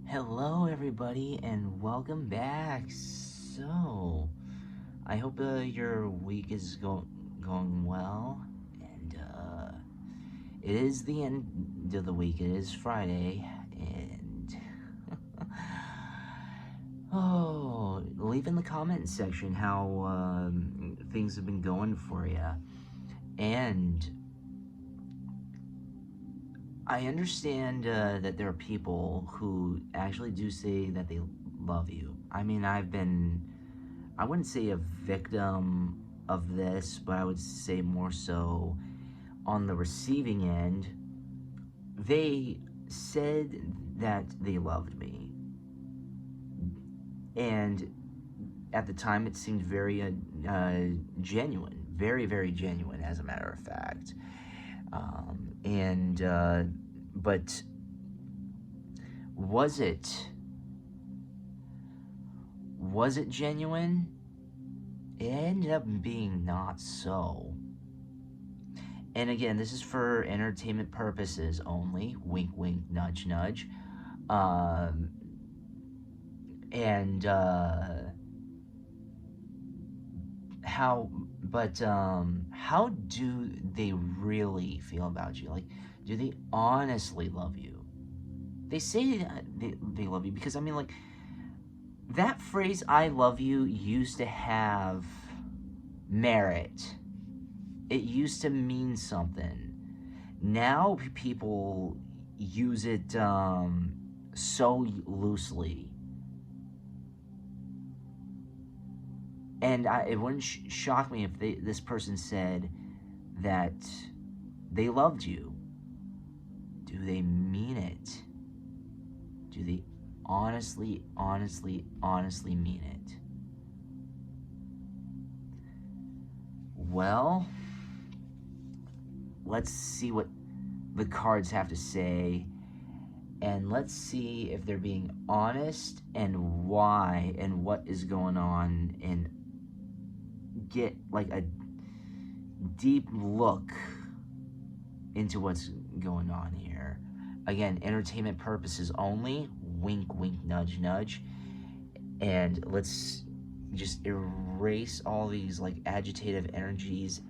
Hello, everybody, and welcome back. So, I hope your week is going well, and it is the end of the week. It is Friday, and oh, leave in the comment section how things have been going for you, and I understand that there are people who actually do say that they love you. I mean, I wouldn't say a victim of this, but I would say more so on the receiving end. They said that they loved me. And at the time, it seemed very genuine. Very, very genuine, as a matter of fact. But was it genuine? It ended up being not so. And again, this is for entertainment purposes only. Wink, wink, nudge, nudge. Um, and how do they really feel about you? Like, do they honestly love you? They say that they love you because, I mean, like, that phrase, I love you, used to have merit. It used to mean something. Now people use it so loosely. And it wouldn't shock me if this person said that they loved you. Do they mean it? Do they honestly mean it? Well, let's see what the cards have to say, and let's see if they're being honest and why and what is going on, and get like a deep look into what's going on here. Again, entertainment purposes only. Wink, wink, nudge, nudge. And let's just erase all these like agitative energies.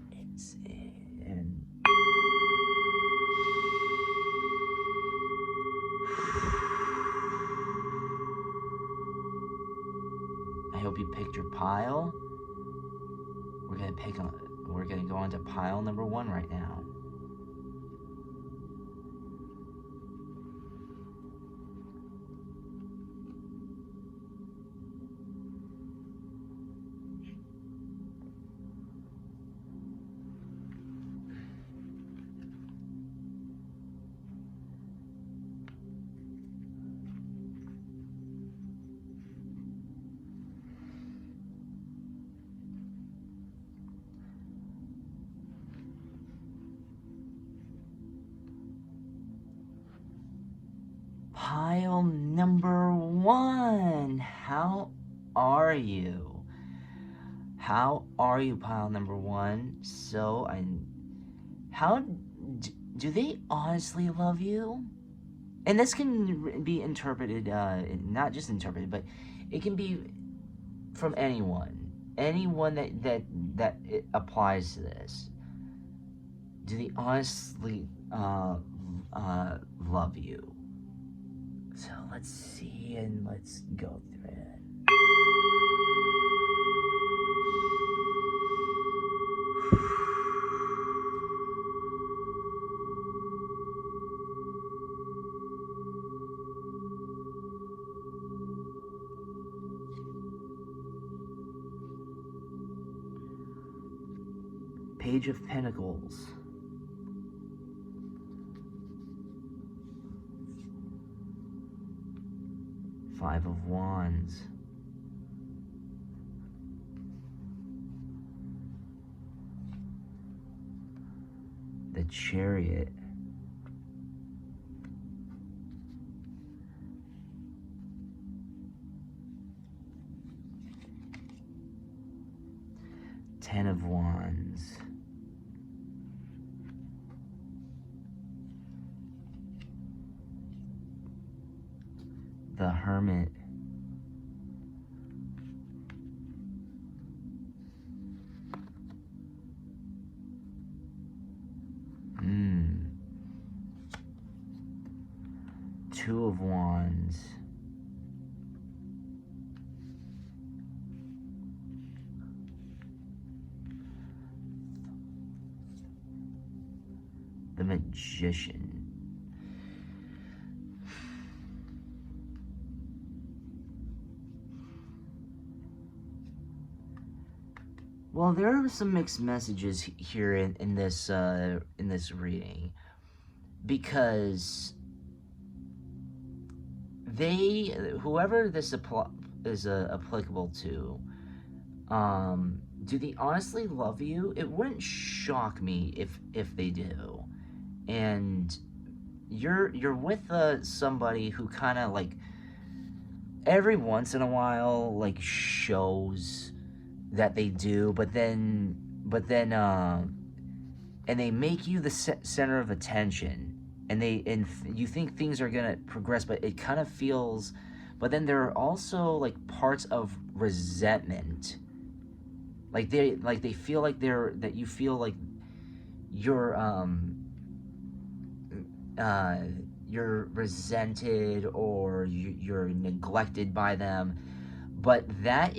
And I hope you picked your pile. We're gonna go on to pile number 1 right now. Pile number 1. How are you? How are you, pile number 1? So, do they honestly love you? And this can be interpreted, not just interpreted, but it can be from anyone that it applies to this. Do they honestly love you? So let's see, and let's go through it. Page of Pentacles. Five of Wands. The Chariot. Ten of Wands. The the Hermit. Two of Wands. The Magician. Well, there are some mixed messages here in this reading, because whoever this is applicable to, do they honestly love you? It wouldn't shock me if they do. And you're with somebody who kind of like every once in a while like shows that they do, but then and they make you the center of attention, and you think things are gonna progress, but it kind of feels, but then there are also like parts of resentment, like they feel like you feel like you're resented, or you're neglected by them, but that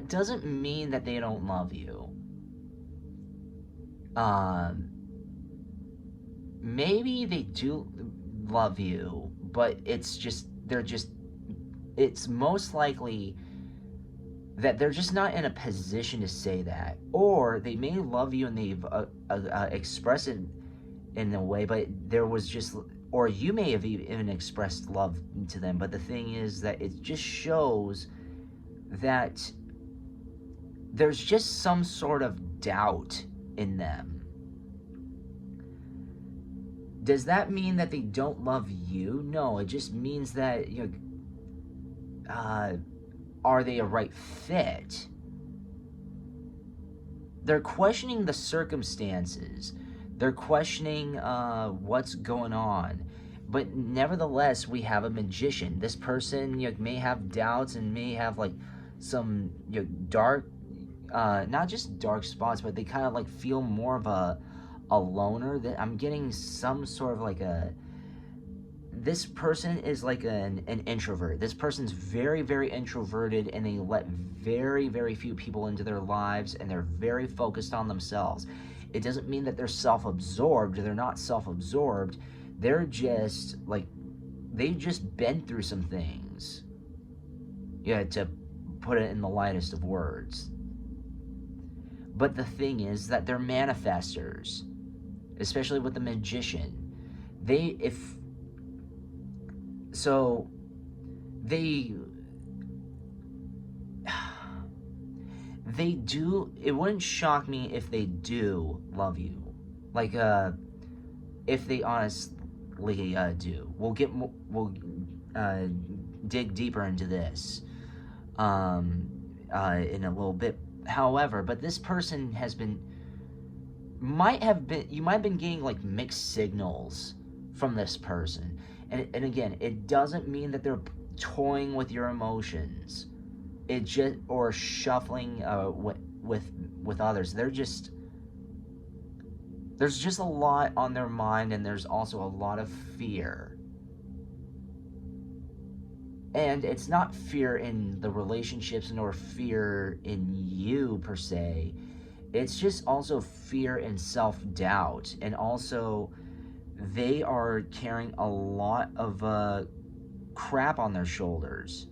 doesn't mean that they don't love you. Maybe they do love you, but it's most likely that they're just not in a position to say that, or they may love you and they've expressed it in a way, but there was just, or you may have even expressed love to them, but the thing is that it just shows that there's just some sort of doubt in them. Does that mean that they don't love you? No, it just means that, are they a right fit? They're questioning the circumstances. They're questioning what's going on. But nevertheless, we have a magician. This person may have doubts and may have like some dark, not just dark spots, but they kind of like feel more of a loner. That I'm getting some sort of like this person is like an introvert. This person's very, very introverted, and they let very, very few people into their lives, and they're very focused on themselves. It doesn't mean that they're self-absorbed. They're not self-absorbed. They're just like, they've just been through some things. To put it in the lightest of words. But the thing is that they're manifestors, especially with the magician. They do, it wouldn't shock me if they do love you. Like, if they honestly do. We'll dig deeper into this in a little bit. However, but this person you might have been getting like mixed signals from this person. And again, it doesn't mean that they're toying with your emotions. It just, or shuffling with others. There's just a lot on their mind, and there's also a lot of fear. And it's not fear in the relationships, nor fear in you per se. It's just also fear and self-doubt. And also, they are carrying a lot of crap on their shoulders.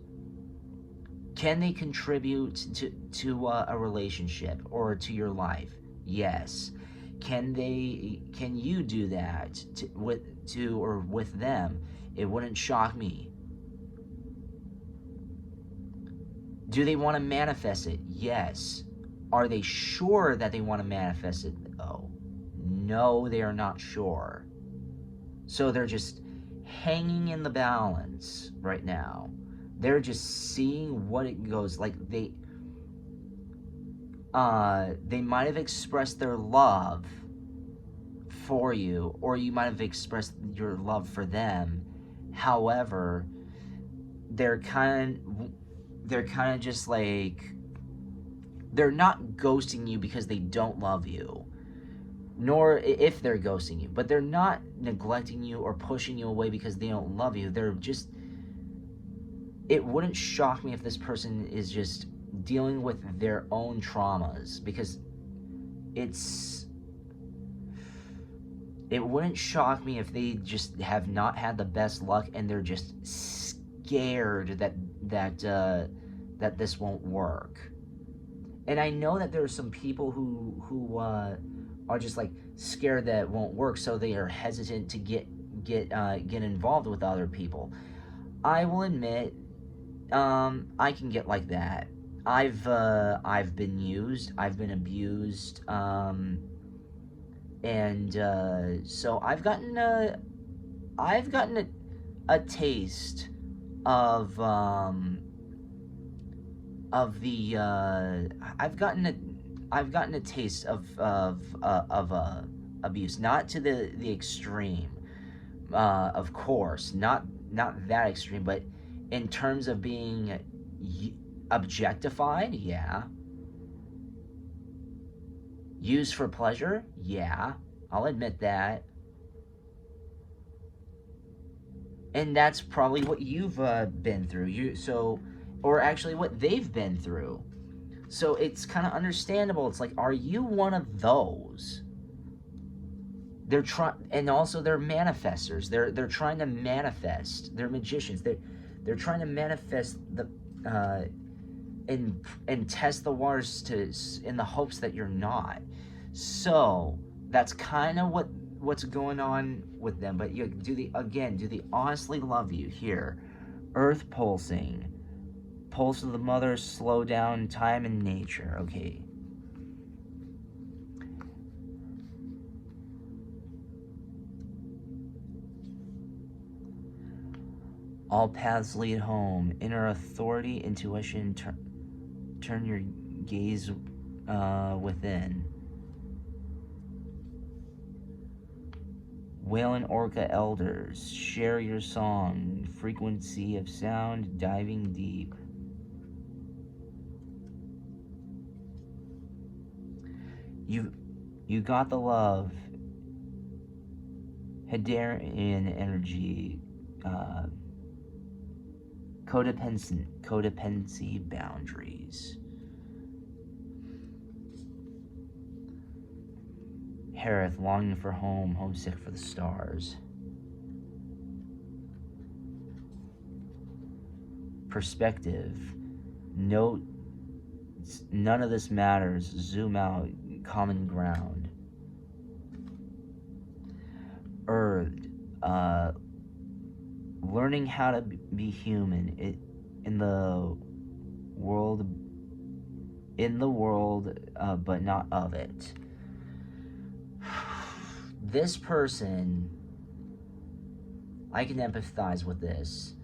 Can they contribute to a relationship or to your life? Yes. Can you do that with them? It wouldn't shock me. Do they want to manifest it? Yes. Are they sure that they want to manifest it? Oh, no, they are not sure. So they're just hanging in the balance right now. They're just seeing what it goes. Like they might have expressed their love for you, or you might have expressed your love for them. However, they're kind of just like, they're not ghosting you because they don't love you, nor if they're ghosting you, but they're not neglecting you or pushing you away because they don't love you. They're just, it wouldn't shock me if this person is just dealing with their own traumas, because it wouldn't shock me if they just have not had the best luck and they're just scared that this won't work. And I know that there are some people who are just like scared that it won't work, so they are hesitant to get involved with other people. I will admit, I can get like that. I've been used, I've been abused, and so I've gotten a taste of the I've gotten a taste of abuse, not to the extreme, of course, not that extreme, but in terms of being objectified, yeah. Used for pleasure, yeah. I'll admit that. And that's probably what you've been through. Or actually what they've been through. So it's kind of understandable. It's like, are you one of those? And also they're manifestors. They're trying to manifest. They're magicians. They're trying to manifest the and test the waters in the hopes that you're not. So that's kind of what's going on with them. But do they honestly love you? Here, earth pulsing, pulse of the mother, slow down time and nature. Okay. All paths lead home. Inner authority, intuition. Turn your gaze within. Whale and orca elders, share your song. Frequency of sound, diving deep. You got the love. Hadarian energy. Codependency boundaries. Harith, longing for home, homesick for the stars. Perspective. Note, none of this matters. Zoom out, common ground. Earthed. Learning how to be human in the world, but not of it. This person, I can empathize with this.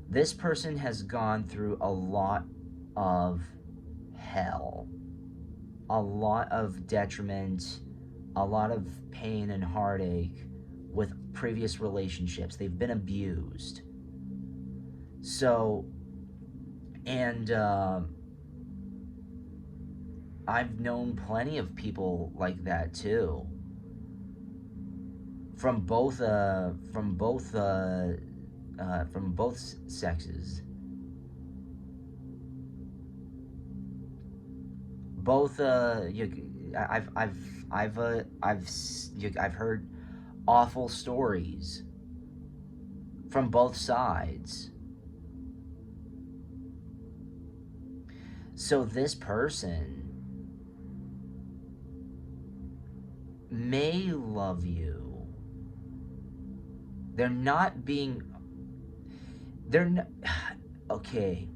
This person has gone through a lot of hell, a lot of detriment, a lot of pain and heartache with previous relationships. They've been abused. So, and I've known plenty of people like that too. From both sexes. Both I've heard awful stories from both sides. So this person may love you. They're not, okay.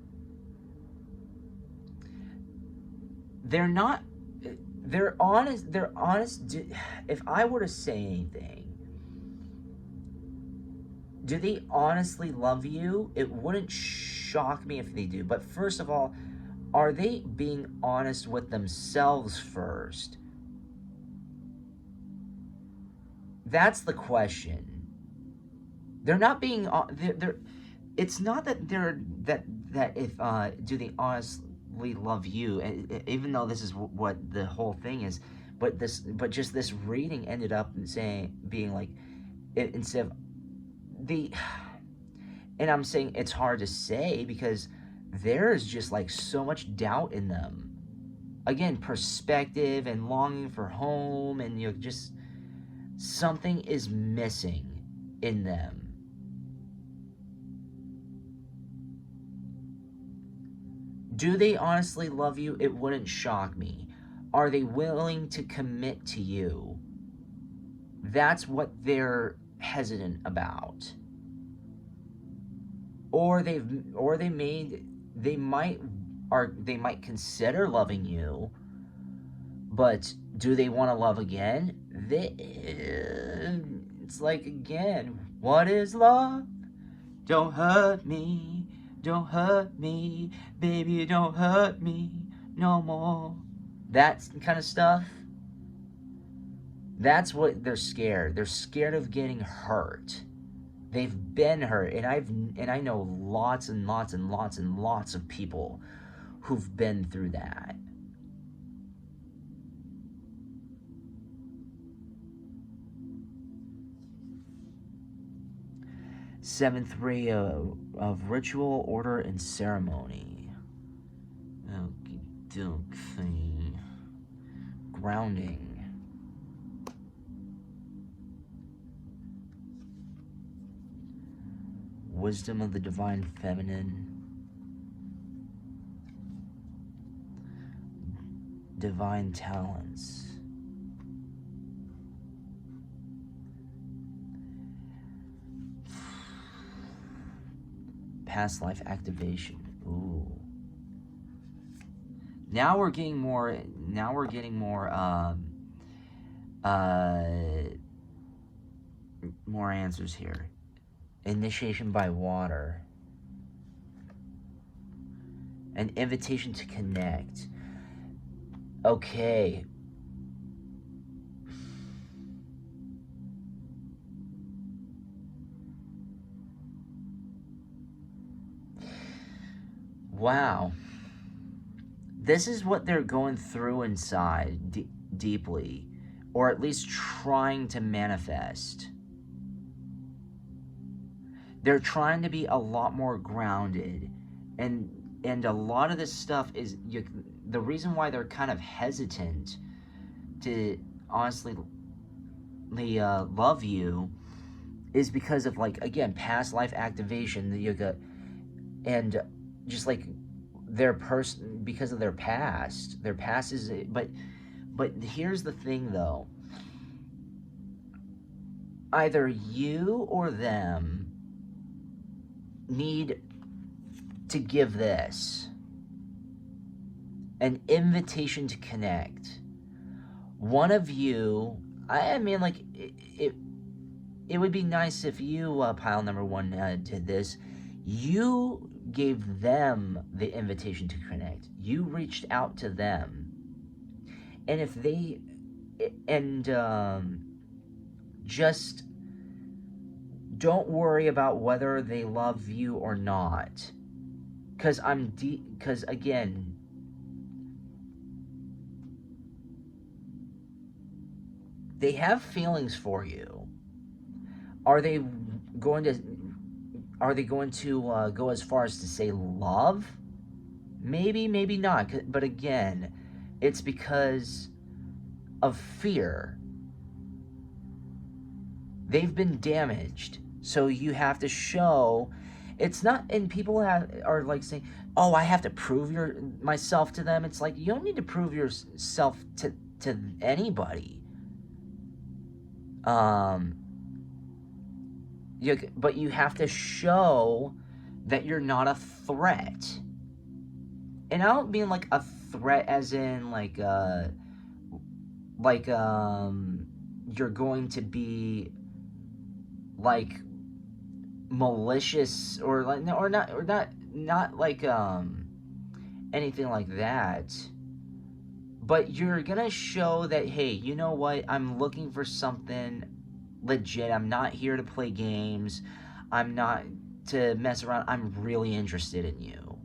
They're honest. If I were to say anything, do they honestly love you? It wouldn't shock me if they do. But first of all, are they being honest with themselves first? That's the question. They're not being, it's not that they're that if do they honestly love you, even though this is what the whole thing is, but just this reading ended up saying being like instead of the and I'm saying it's hard to say because there is just like so much doubt in them. Again, perspective and longing for home, and just something is missing in them. Do they honestly love you? It wouldn't shock me. Are they willing to commit to you? That's what they're hesitant about. Or they might consider loving you, but do they want to love again? It's like, again, what is love? Don't hurt me, don't hurt me, baby, don't hurt me no more. That kind of stuff. That's what they're scared. They're scared of getting hurt. They've been hurt, and I know lots and lots and lots and lots of people who've been through that. Seventh ray of ritual, order, and ceremony. Okie dokie. Grounding. Wisdom of the divine feminine. Divine talents. Past life activation. Ooh. Now we're getting more. More answers here. Initiation by water. An invitation to connect. Okay. Wow. This is what they're going through inside deeply, or at least trying to manifest. They're trying to be a lot more grounded, and a lot of this stuff is the reason why they're kind of hesitant to honestly love you is because of, like, again, past life activation, the yoga, and just like their person, because of their past is, but here's the thing though, either you or them need to give this an invitation to connect. One of you, I mean, like, it would be nice if you, pile number one, did this. You gave them the invitation to connect. You reached out to them. And if they, and just don't worry about whether they love you or not. Because again, they have feelings for you. Are they going to go as far as to say love? Maybe, maybe not. But again, it's because of fear. They've been damaged. So you have to show. It's not, and people are like saying, oh, I have to prove myself to them. It's like, you don't need to prove yourself to anybody. But you have to show that you're not a threat. And I don't mean like a threat as in like you're going to be like malicious or not like anything like that. But you're gonna show that, hey, you know what? I'm looking for something legit. I'm not here to play games. I'm not to mess around. I'm really interested in you.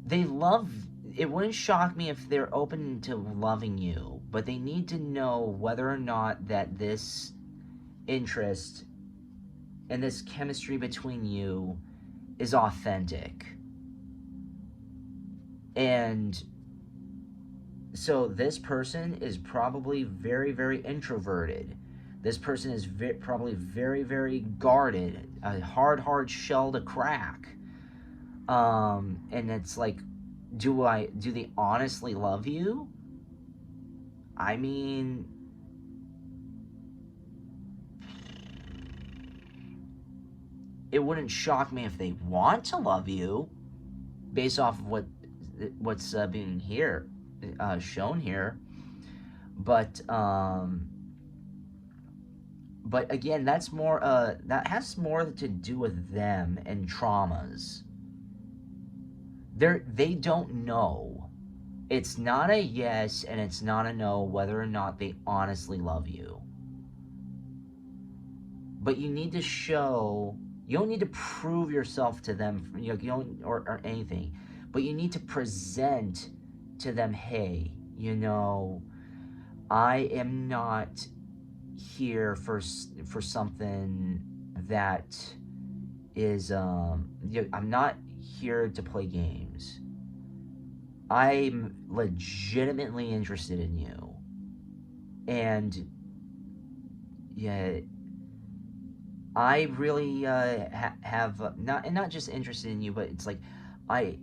They love, it wouldn't shock me if they're open to loving you, but they need to know whether or not that this interest and this chemistry between you is authentic. And so this person is probably very, very introverted. This person is probably very, very guarded, a hard shell to crack. And it's like, do they honestly love you? I mean, it wouldn't shock me if they want to love you, based off of what's being shown here. But again, that's more that has more to do with them and traumas. They don't know. It's not a yes and it's not a no whether or not they honestly love you. But you need to show, you don't need to prove yourself to them, you don't, or anything, but you need to present to them, hey, I am not here for something that is, I'm not here to play games. I'm legitimately interested in you. And yeah, I really have not just interested in you, but it's like I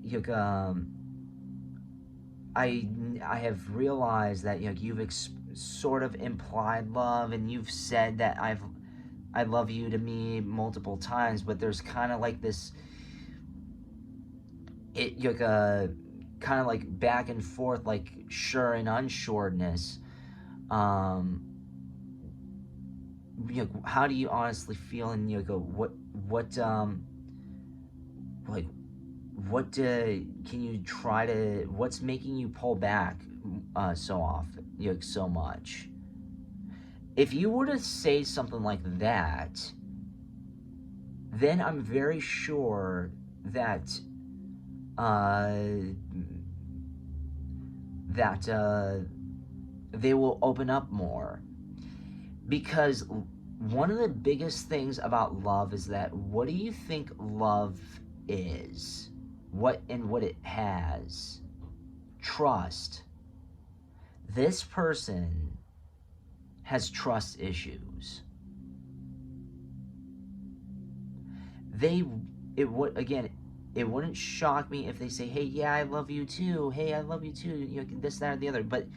have realized that you've sort of implied love, and you've said that I love you to me multiple times, but there's kind of like this kind of like back and forth, like sure and unsureness. How do you honestly feel? And can you try to, what's making you pull back so often, so much? If you were to say something like that, then I'm very sure that they will open up more. Because one of the biggest things about love is that, what do you think love is? What it has? Trust. This person has trust issues. It wouldn't shock me if they say, hey, yeah, I love you too. Hey, I love you too. This, that, or the other. But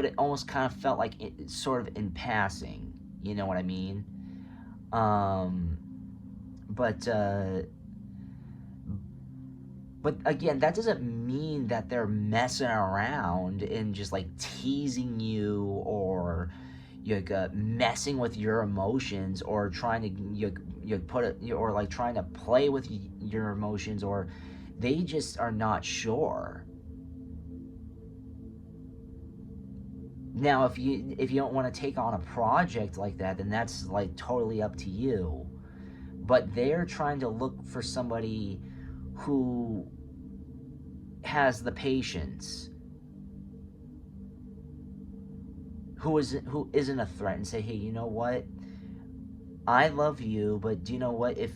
it almost kind of felt like it sort of in passing. You know what I mean? But again, that doesn't mean that they're messing around and just like teasing you, or messing with your emotions, or trying to or like trying to play with your emotions, or they just are not sure. Now, if you don't want to take on a project like that, then that's like totally up to you. But they're trying to look for somebody who has the patience, who isn't a threat, and say, hey, you know what? I love you, but do you know what? If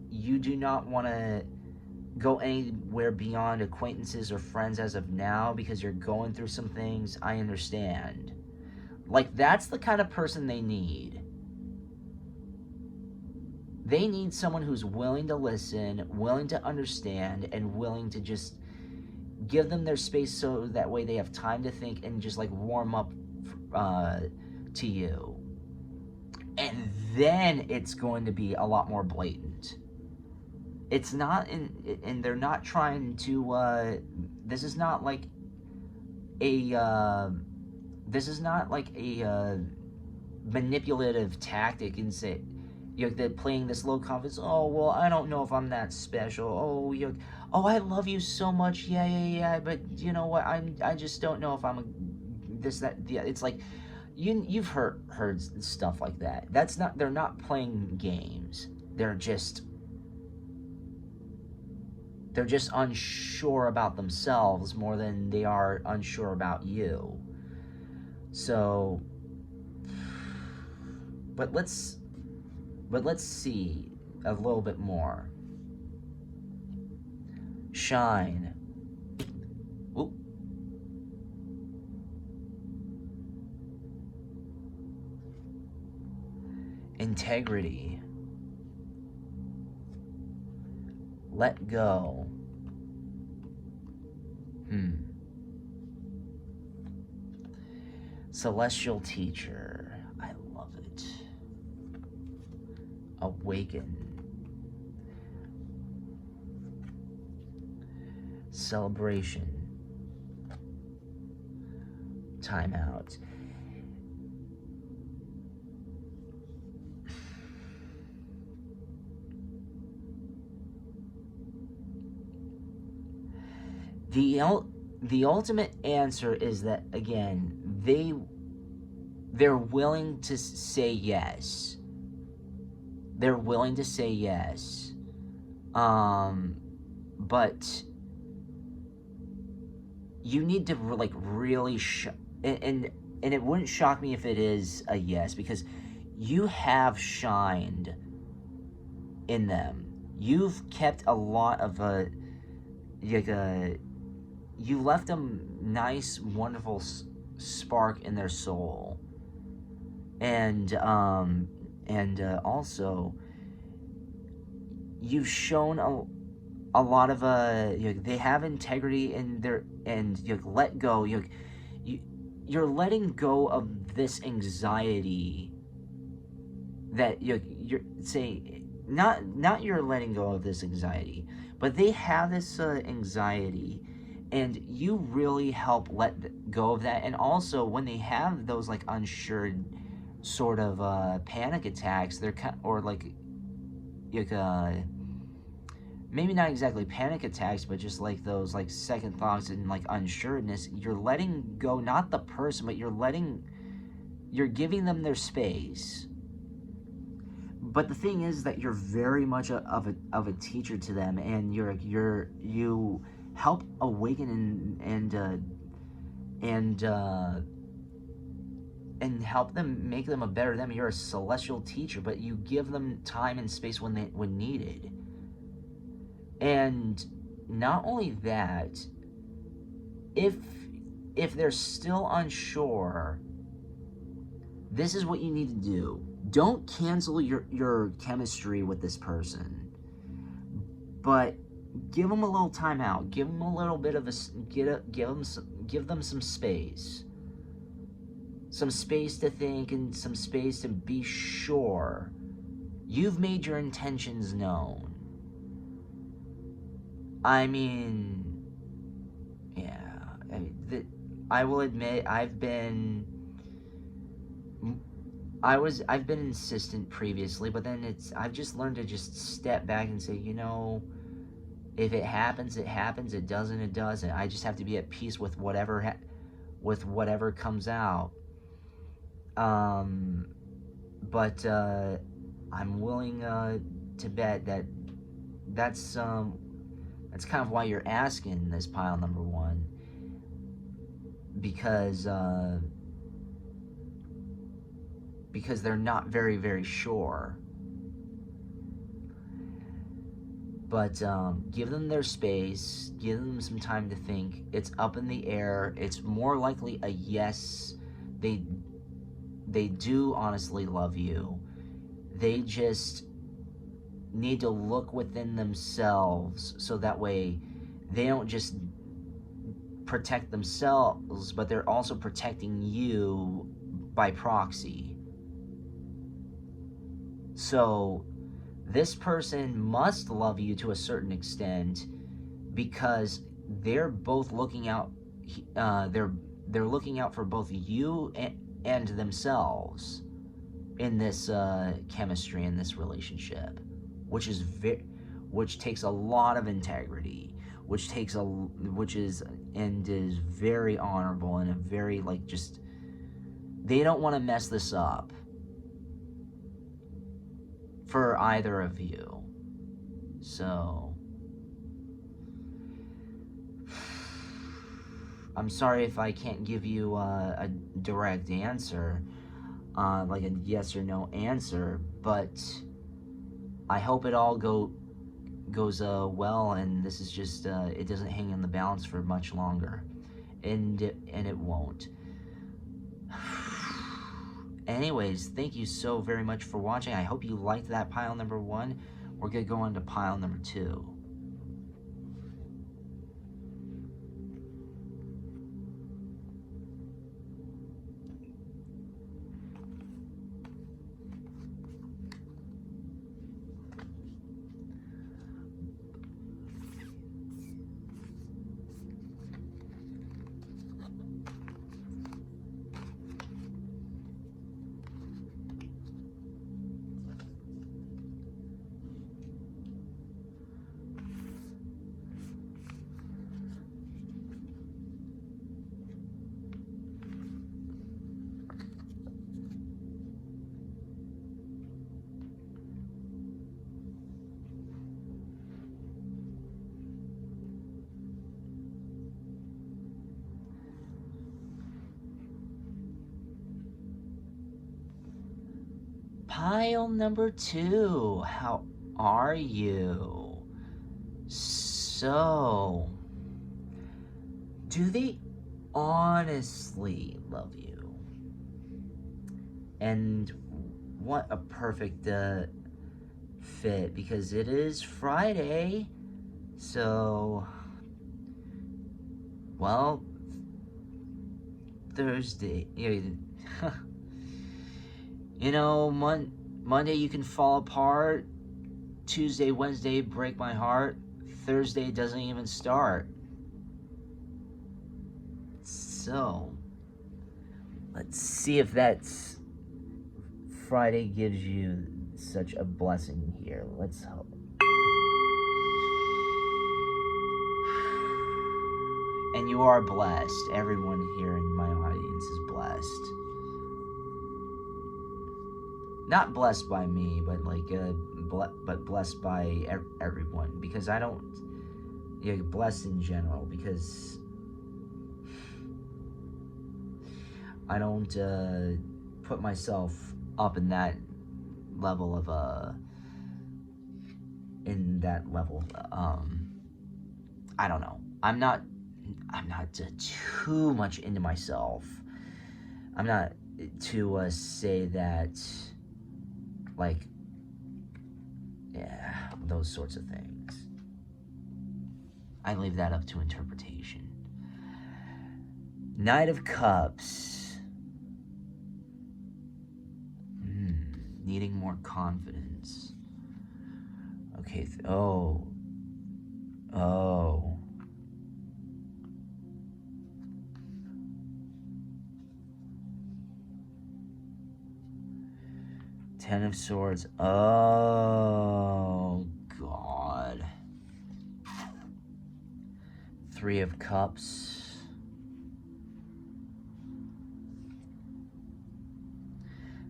you do not want to go anywhere beyond acquaintances or friends as of now because you're going through some things, I understand. Like, that's the kind of person they need. They need someone who's willing to listen, willing to understand, and willing to just give them their space, so that way they have time to think and just like warm up to you. And then it's going to be a lot more blatant. It's not and they're not trying to this is not like a manipulative tactic, and say, they're playing this low confidence. Oh, well, I don't know if I'm that special. Oh, oh, I love you so much. Yeah, yeah, yeah. But you know what? I just don't know if I'm this, that, yeah. It's like, you've heard stuff like that. That's not. They're not playing games. They're just unsure about themselves more than they are unsure about you. So, but let's see a little bit more. Shine. Oop. Integrity. Let go. Celestial teacher. I love it. Awaken. Celebration. Timeout. The ultimate answer is that, again, they're willing to say yes. They're willing to say yes. But you need to like really and it wouldn't shock me if it is a yes, because you have shined in them. You've kept a lot of you left a nice, wonderful spark in their soul, and also you've shown a lot of they have integrity in their, and let go. You're letting go of this anxiety that you're saying. Not you're letting go of this anxiety, but they have this anxiety, and you really help let go of that. And also, when they have those like unsure sort of panic attacks, they're or like maybe not exactly panic attacks, but just like those like second thoughts and like unsureness. You're letting go, not the person, but you're giving them their space. But the thing is that you're very much of a teacher to them, and you help awaken and help them, make them a better them. You're a celestial teacher, but you give them time and space when needed. And not only that, if they're still unsure, this is what you need to do. Don't cancel your chemistry with this person, but give them a little time out. Give them a little bit of give them some space. Some space to think, and some space to be sure you've made your intentions known. I mean, yeah, I will admit I've been insistent previously, but then I've just learned to just step back and say, if it happens, it happens. It doesn't, it doesn't. I just have to be at peace with whatever comes out. But I'm willing to bet that that's kind of why you're asking this pile number one, because they're not very, very sure. But give them their space, give them some time to think. It's up in the air. It's more likely a yes. They do honestly love you. They just need to look within themselves, so that way they don't just protect themselves, but they're also protecting you by proxy. So this person must love you to a certain extent, because they're both looking out. They're looking out for both you and themselves. in this chemistry, in this relationship, which takes a lot of integrity, which is very honorable, and a very, like, just, they don't want to mess this up for either of you. So I'm sorry if I can't give you a direct answer, like a yes or no answer, but I hope it all goes well, and this is just it doesn't hang in the balance for much longer, and it won't. Anyways, thank you so very much for watching. I hope you liked that pile number 1. We're gonna go into pile number 2. Pile number 2, how are you? So, do they honestly love you? And what a perfect fit, because it is Friday, so, well, Thursday, you know, Monday you can fall apart, Tuesday, Wednesday break my heart, Thursday doesn't even start. So, let's see if that's Friday gives you such a blessing here. Let's hope. And you are blessed. Everyone here in my audience is blessed. Not blessed by me, but like, but blessed by everyone, because I don't, blessed in general, because I don't put myself up in that level of I don't know. I'm not too much into myself. I'm not to say that, like, yeah, those sorts of things. I leave that up to interpretation. Knight of Cups. Needing more confidence. Okay, oh. 10 of Swords. Oh, God. 3 of Cups.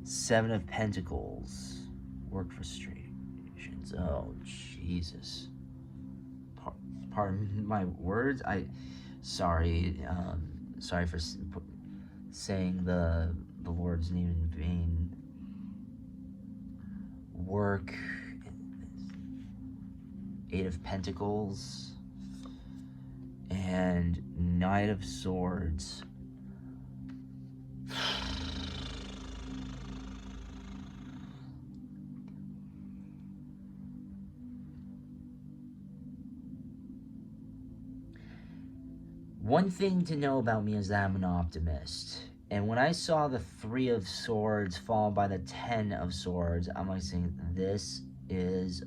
7 of Pentacles. Work frustrations. Oh, Jesus. Pardon my words. Sorry for saying the Lord's name in vain. Work. 8 of Pentacles. And Knight of Swords. One thing to know about me is that I'm an optimist. And when I saw the 3 of Swords followed by the 10 of Swords, I'm like saying, this is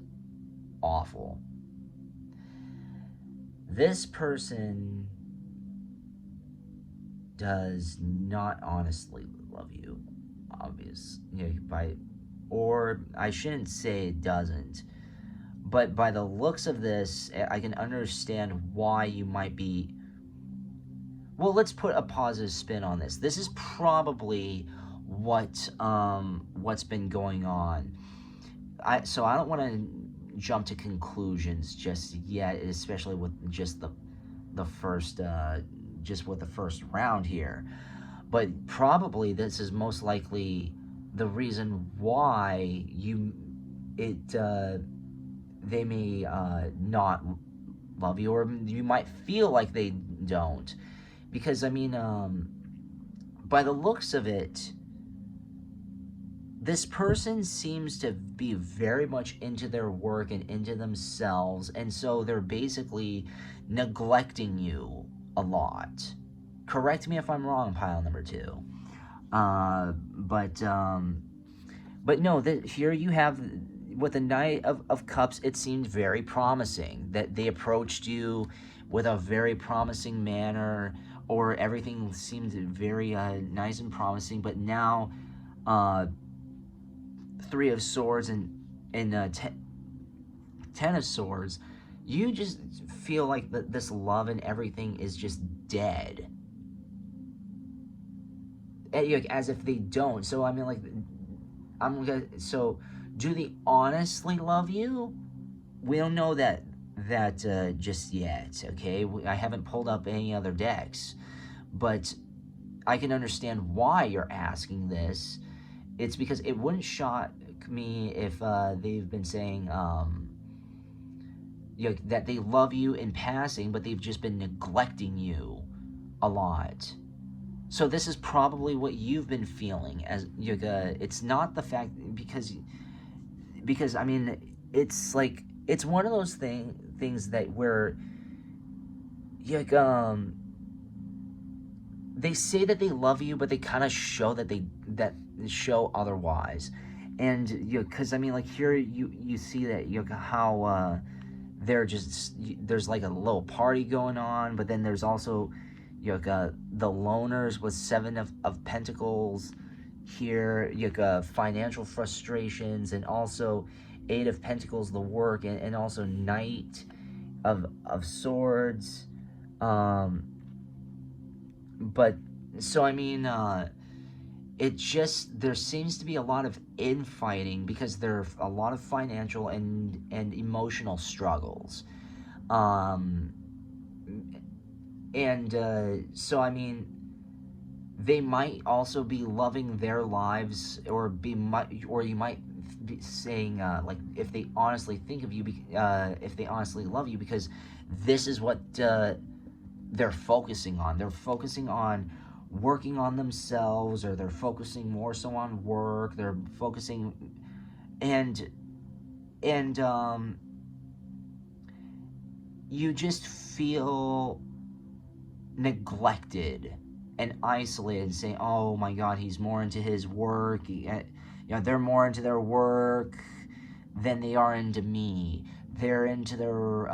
awful. This person does not honestly love you. obvious, or I shouldn't say it doesn't, but by the looks of this, I can understand why you might be. Well, let's put a positive spin on this. This is probably what's been going on. So I don't want to jump to conclusions just yet, especially with just the first just with the first round here. But probably this is most likely the reason why they may not love you, or you might feel like they don't, because I mean, by the looks of it, this person seems to be very much into their work and into themselves, and so they're basically neglecting you a lot. Correct me if I'm wrong, pile number two. But no, here you have, with the Knight of Cups, it seemed very promising that they approached you with a very promising manner, or everything seemed very nice and promising. But now, Three of Swords and Ten of Swords, you just feel like this love and everything is just dead. As if they don't. So I mean, like, so do they honestly love you? We don't know that just yet. Okay, I haven't pulled up any other decks, but I can understand why you're asking this. It's because it wouldn't shock me if they've been saying that they love you in passing, but they've just been neglecting you a lot. So this is probably what you've been feeling. As it's not the fact, because I mean, it's like, it's one of those things that where they say that they love you, but they kind of show that that show otherwise. And because I mean, like, here you see that how they're just, there's like a little party going on, but then there's also the loners with Seven of Pentacles here, financial frustrations, and also Eight of Pentacles, the work, and also Knight of Swords. But so I mean, it just, there seems to be a lot of infighting because there are a lot of financial and emotional struggles. So I mean, they might also be loving their lives, or you might be saying, like, if they honestly think of you, if they honestly love you, because this is what they're focusing on. They're focusing on working on themselves, or they're focusing more so on work. They're focusing, and you just feel neglected and isolated, and saying, oh my god, he's more into his work, they're more into their work than they are into me. They're into their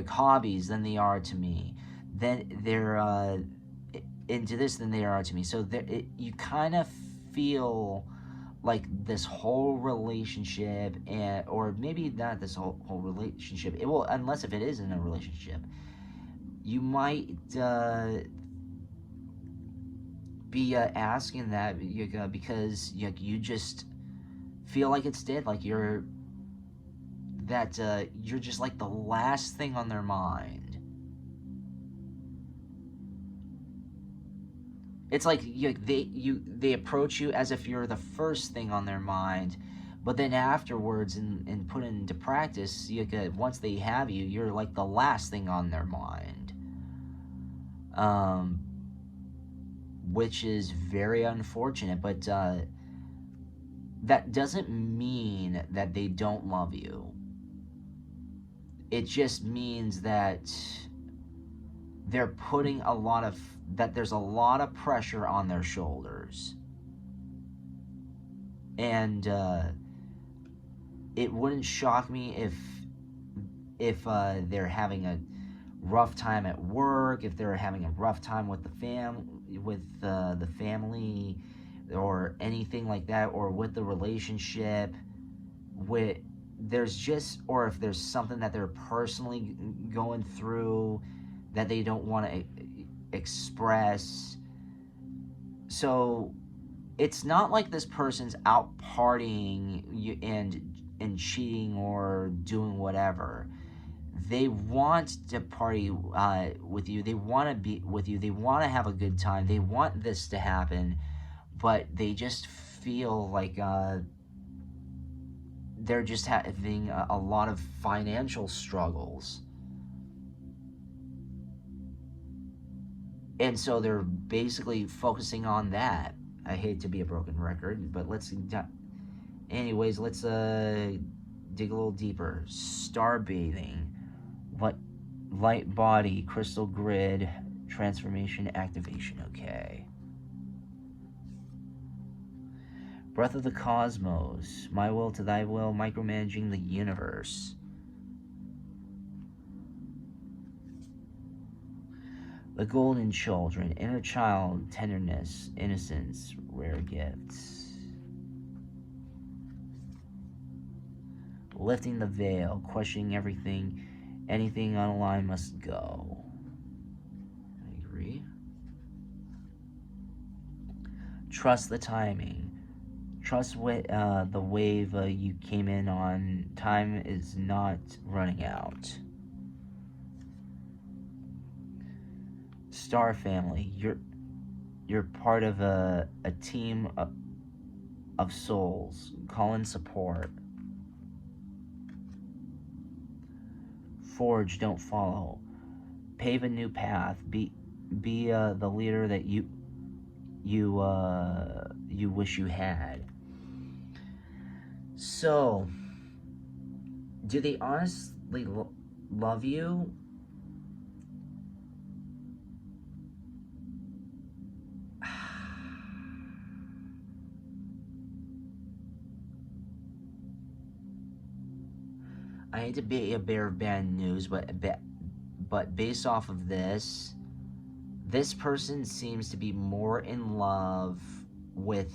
hobbies than they are to me. Then they're into this than they are to me. So you kind of feel like this whole relationship, or maybe not this whole relationship, it will, unless if it is in a relationship, you might be asking that because you just feel like it's dead, like you're just like the last thing on their mind. It's like they approach you as if you're the first thing on their mind, but then afterwards, and put into practice, once they have you, you're like the last thing on their mind. Which is very unfortunate, but that doesn't mean that they don't love you. It just means that they're putting there's a lot of pressure on their shoulders. And it wouldn't shock me if they're having a rough time at work, if they're having a rough time with the family, or anything like that, or with the relationship, with there's just, or if there's something that they're personally going through that they don't want to express. So it's not like this person's out partying and cheating or doing whatever. They want to party with you. They want to be with you. They want to have a good time. They want this to happen, but they just feel like they're just having a lot of financial struggles. And so they're basically focusing on that. I hate to be a broken record, but anyways, let's dig a little deeper. Star bathing. What? Light body, crystal grid, transformation, activation. Okay. Breath of the cosmos. My will to thy will, micromanaging the universe. The golden children, inner child, tenderness, innocence, rare gifts. Lifting the veil, questioning everything, anything unaligned must go. I agree. Trust the timing. Trust the wave you came in on. Time is not running out. Star family, you're part of a team of souls. Call in support. Forge, don't follow. Pave a new path. Be the leader that you wish you had. So, do they honestly love you? I hate to be a bearer of bad news, but based off of this person seems to be more in love with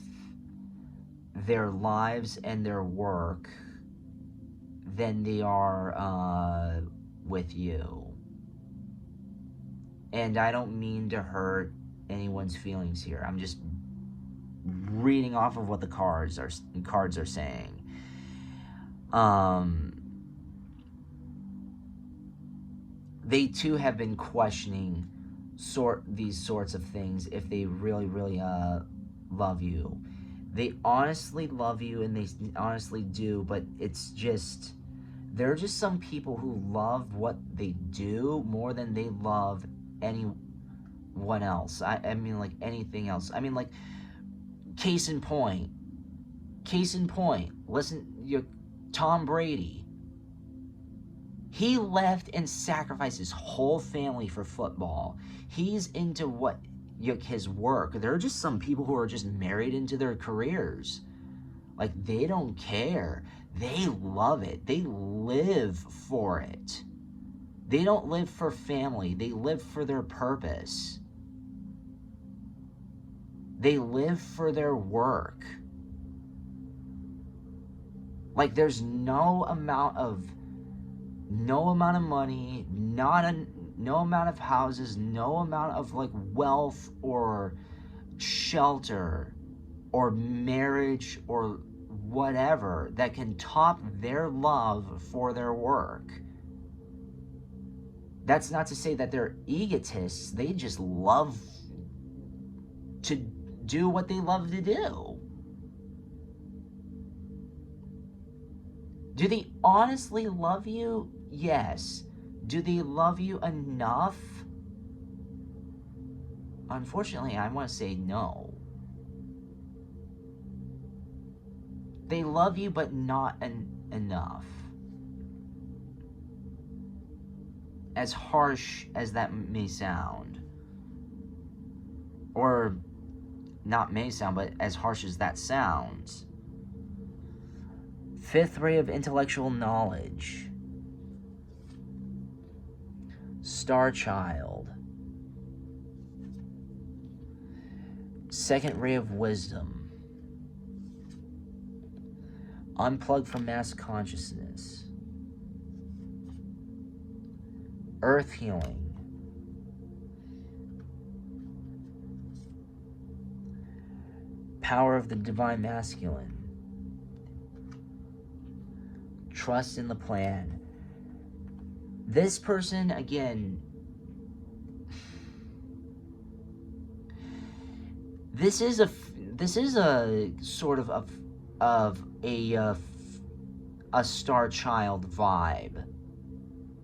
their lives and their work than they are with you. And I don't mean to hurt anyone's feelings here. I'm just reading off of what the cards are saying. They too have been questioning these sorts of things, if they really love you. They honestly love you, and they honestly do, but it's just, there are just some people who love what they do more than they love anyone else. I mean, like, anything else. I mean, like, case in point, listen, Tom Brady. He left and sacrificed his whole family for football. He's into his work. There are just some people who are just married into their careers. Like, they don't care. They love it. They live for it. They don't live for family. They live for their purpose. They live for their work. Like, there's no amount of money, no amount of houses, no amount of like wealth or shelter or marriage or whatever that can top their love for their work. That's not to say that they're egotists. They just love to do what they love to do. Do they honestly love you? Yes. Do they love you enough? Unfortunately, I want to say no. They love you, but not enough. As harsh as that may sound. Or not may sound, but as harsh as that sounds. Fifth ray of intellectual knowledge. Star child. Second ray of wisdom. unplug from mass consciousness, earth healing, power of the divine masculine, trust in the plan. This person, again, this is a sort of a star child vibe.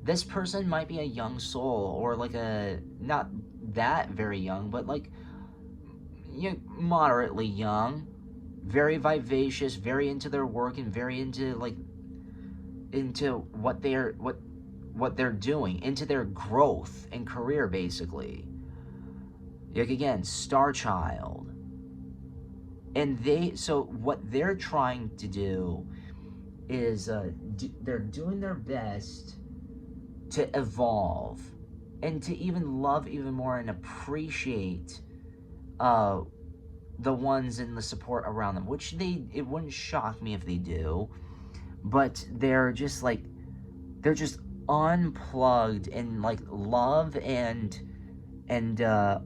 This person might be a young soul, or like a, not that very young, but like, you know, moderately young, very vivacious, very into their work, and very into like, into what they're doing, into their growth and career, basically. Like, again, star child. And so what they're trying to do is they're doing their best to evolve and to even love even more and appreciate the ones in the support around them, which it wouldn't shock me if they do, but they're just unplugged, and like love and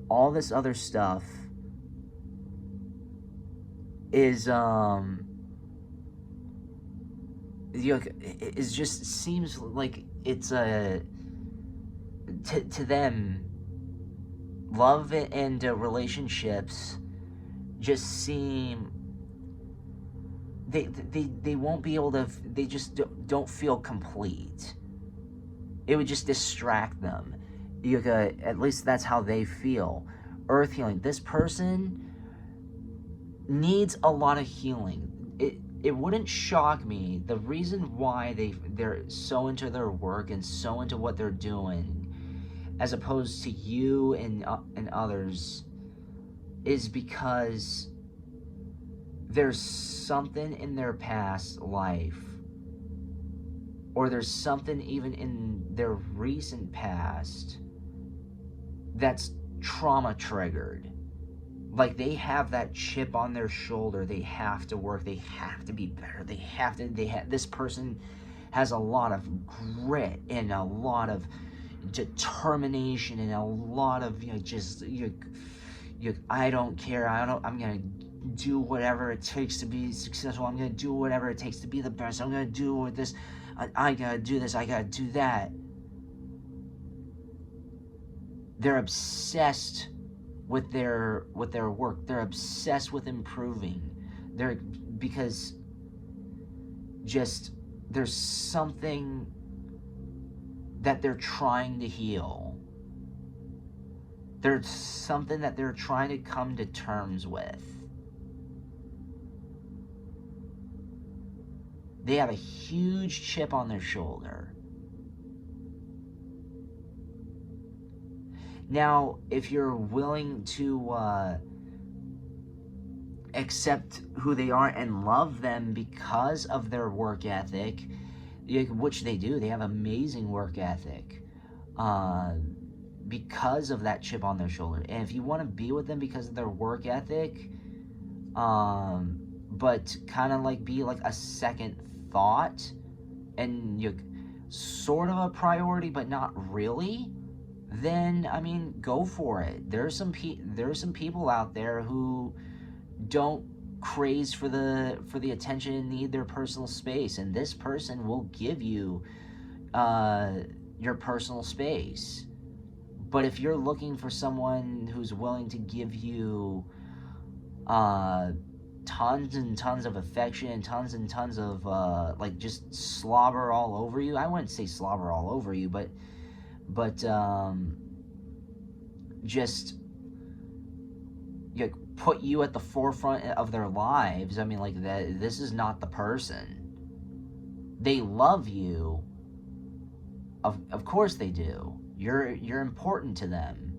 all this other stuff is it just seems like it's to them, love and relationships just seem, they won't be able to, they just don't feel complete. It would just distract them. At least that's how they feel. Earth healing. This person needs a lot of healing. It wouldn't shock me. The reason why they're so into their work and so into what they're doing, as opposed to you and others, is because there's something in their past life, or there's something even in their recent past that's trauma triggered. Like, they have that chip on their shoulder. They have to work. They have to be better. This person has a lot of grit and a lot of determination and a lot of, I don't care. I'm going to do whatever it takes to be successful. I'm going to do whatever it takes to be the best. I'm going to do this. I got to do this. I got to do that. They're obsessed with their work. They're obsessed with improving. Because there's something that they're trying to heal. There's something that they're trying to come to terms with. They have a huge chip on their shoulder. Now, if you're willing to accept who they are and love them because of their work ethic, which they do, they have amazing work ethic, because of that chip on their shoulder. And if you want to be with them because of their work ethic, but kind of like be like a second thought, and you're sort of a priority but not really, then I mean, go for it. There's some people out there who don't craze for the attention and need their personal space, and this person will give you your personal space. But if you're looking for someone who's willing to give you tons and tons of affection and tons of like just slobber all over you, I wouldn't say slobber all over you, but just put you at the forefront of their lives, I mean, like, that, this is not the person. They love you, of course they do. You're important to them.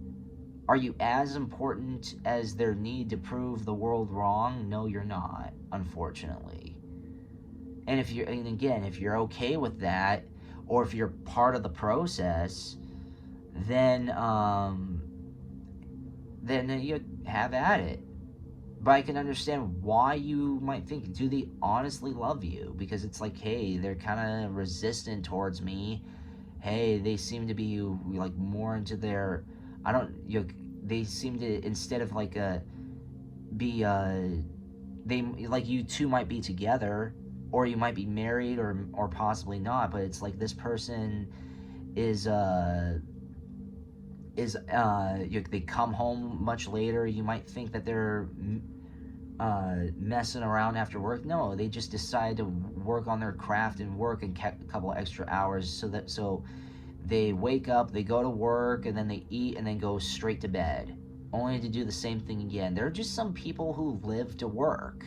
Are you as important as their need to prove the world wrong? No, you're not, unfortunately. And if you're okay with that, or if you're part of the process, then you have at it. But I can understand why you might think, do they honestly love you? Because it's like, hey, they're kind of resistant towards me. Hey, they seem to be like more into their, I don't, they seem to, instead of like be they, like, you two might be together, or you might be married, or possibly not, but it's like this person is they come home much later. You might think that they're messing around after work. No, they just decide to work on their craft and work and a couple extra hours, so they wake up, they go to work, and then they eat, and then go straight to bed, only to do the same thing again. There are just some people who live to work.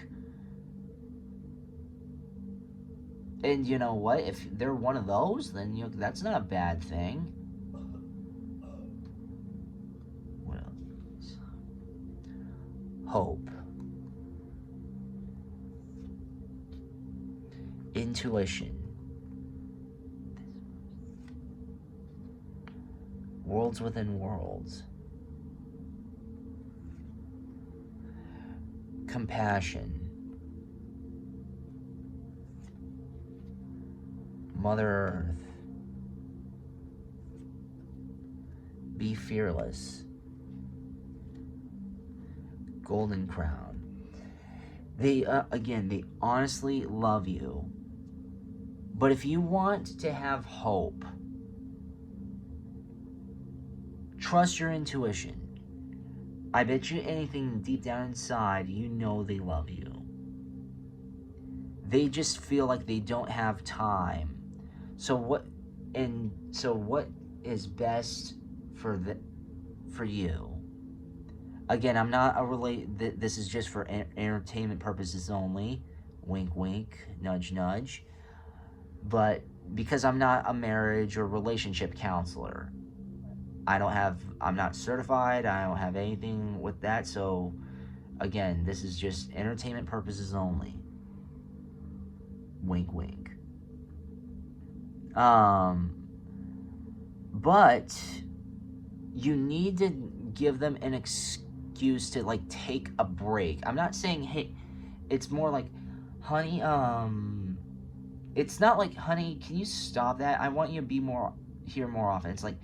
And you know what? If they're one of those, then that's not a bad thing. What else? Hope. Intuition. Worlds within worlds. Compassion. Mother Earth. Be fearless. Golden Crown. They, again, they honestly love you. But if you want to have hope, trust your intuition. I bet you anything deep down inside, you know they love you. They just feel like they don't have time. So what is best for you? Again, I'm not this is just for entertainment purposes only. Wink, wink, nudge, nudge. But because I'm not a marriage or relationship counselor, I'm not certified, I don't have anything with that, so again, this is just entertainment purposes only. Wink, wink. But you need to give them an excuse to, like, take a break. I'm not saying, hey, it's more like, honey, it's not like, honey, can you stop that? I want you to be here more often. It's like,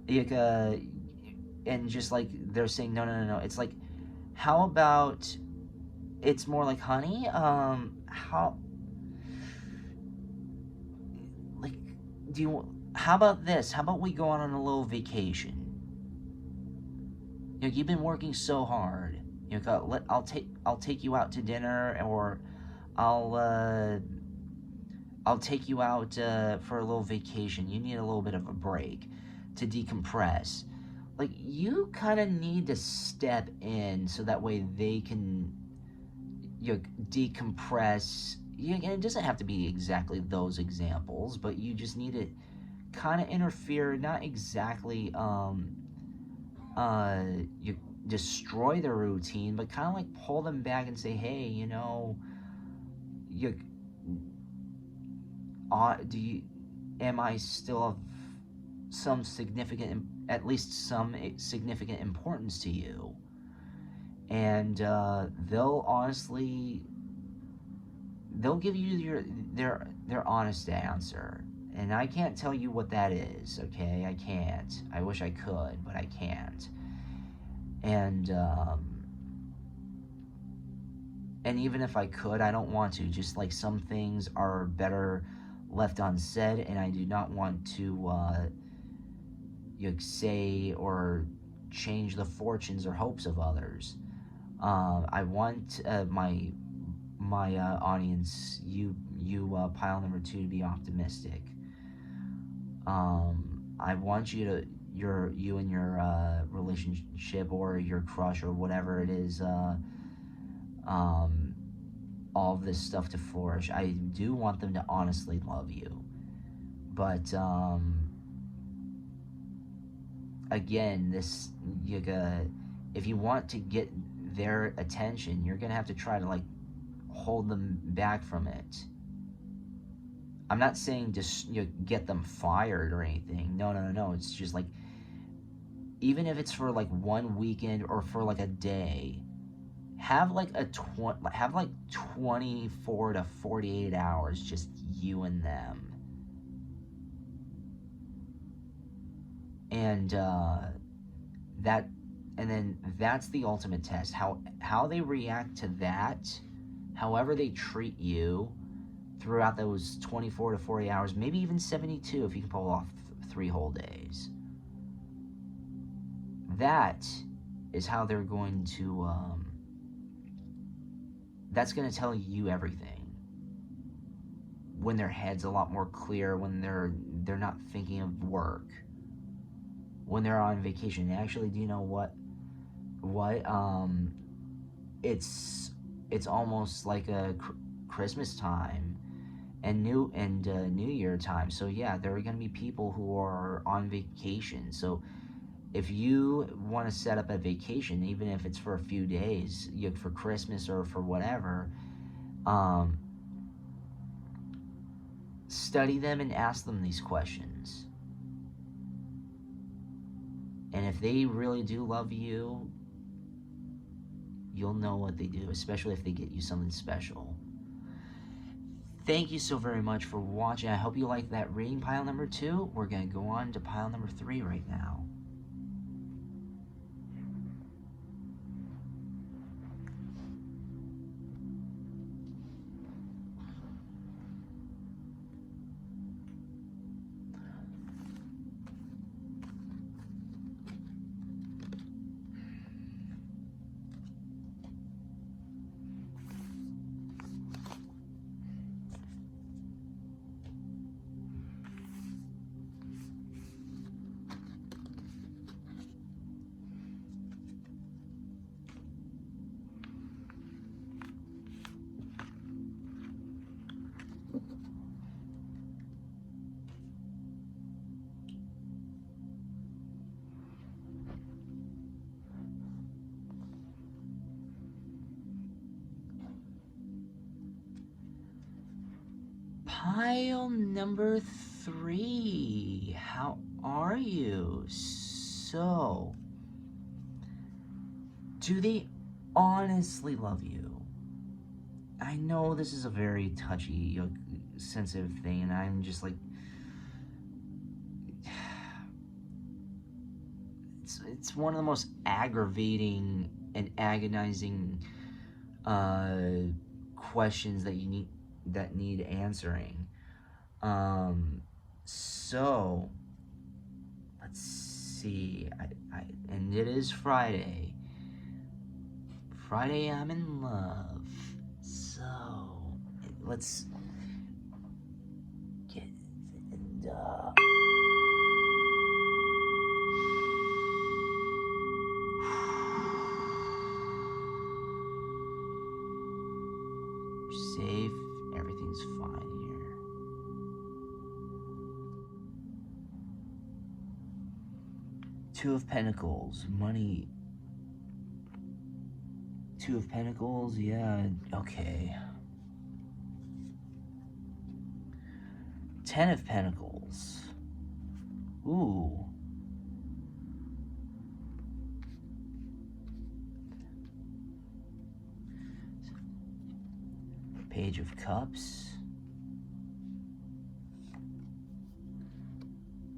and just like they're saying, no. It's like, how about, it's more like, honey, how, like, how about this? How about we go on a little vacation? You've been working so hard. I'll take you out to dinner, or I'll take you out for a little vacation. You need a little bit of a break to decompress. Like, you kind of need to step in so that way they can decompress. And it doesn't have to be exactly those examples, but you just need to kind of interfere, not exactly you destroy the routine, but kind of like pull them back and say, hey, am I still of some significant, at least some significant importance to you? And they'll give you their honest answer. And I can't tell you what that is, okay? I can't. I wish I could, but I can't. And even if I could, I don't want to. Just like some things are better left unsaid, and I do not want to say or change the fortunes or hopes of others. I want my audience, you pile number 2, to be optimistic. I want you and your relationship or your crush or whatever it is, all of this stuff to flourish. I do want them to honestly love you. But again, if you want to get their attention, you're gonna have to try to, like, hold them back from it. I'm not saying just get them fired or anything. No. It's just like, even if it's for like one weekend or for like a day, have like 24 to 48 hours, just you and them. And that, and then that's the ultimate test. How they react to that, however they treat you throughout those 24 to 40 hours, maybe even 72 if you can pull off 3 whole days. That is how they're going to, that's going to tell you everything. When their head's a lot more clear, when they're not thinking of work, when they're on vacation. Actually, do you know what? It's almost like a Christmas time and New Year time. So yeah, there are going to be people who are on vacation. So if you want to set up a vacation, even if it's for a few days, for Christmas or for whatever, study them and ask them these questions. And if they really do love you, you'll know what they do, especially if they get you something special. Thank you so very much for watching. I hope you liked that reading, pile number 2. We're going to go on to pile number 3 right now. Pile number 3. How are you? So, do they honestly love you? I know this is a very touchy, sensitive thing, and I'm just like, it's one of the most aggravating and agonizing questions that need answering. So let's see. And it is Friday. Friday, I'm in love. So let's get safe. Everything's fine here. Two of Pentacles, money. 2 of Pentacles, yeah, okay. 10 of Pentacles. Ooh. Page of Cups.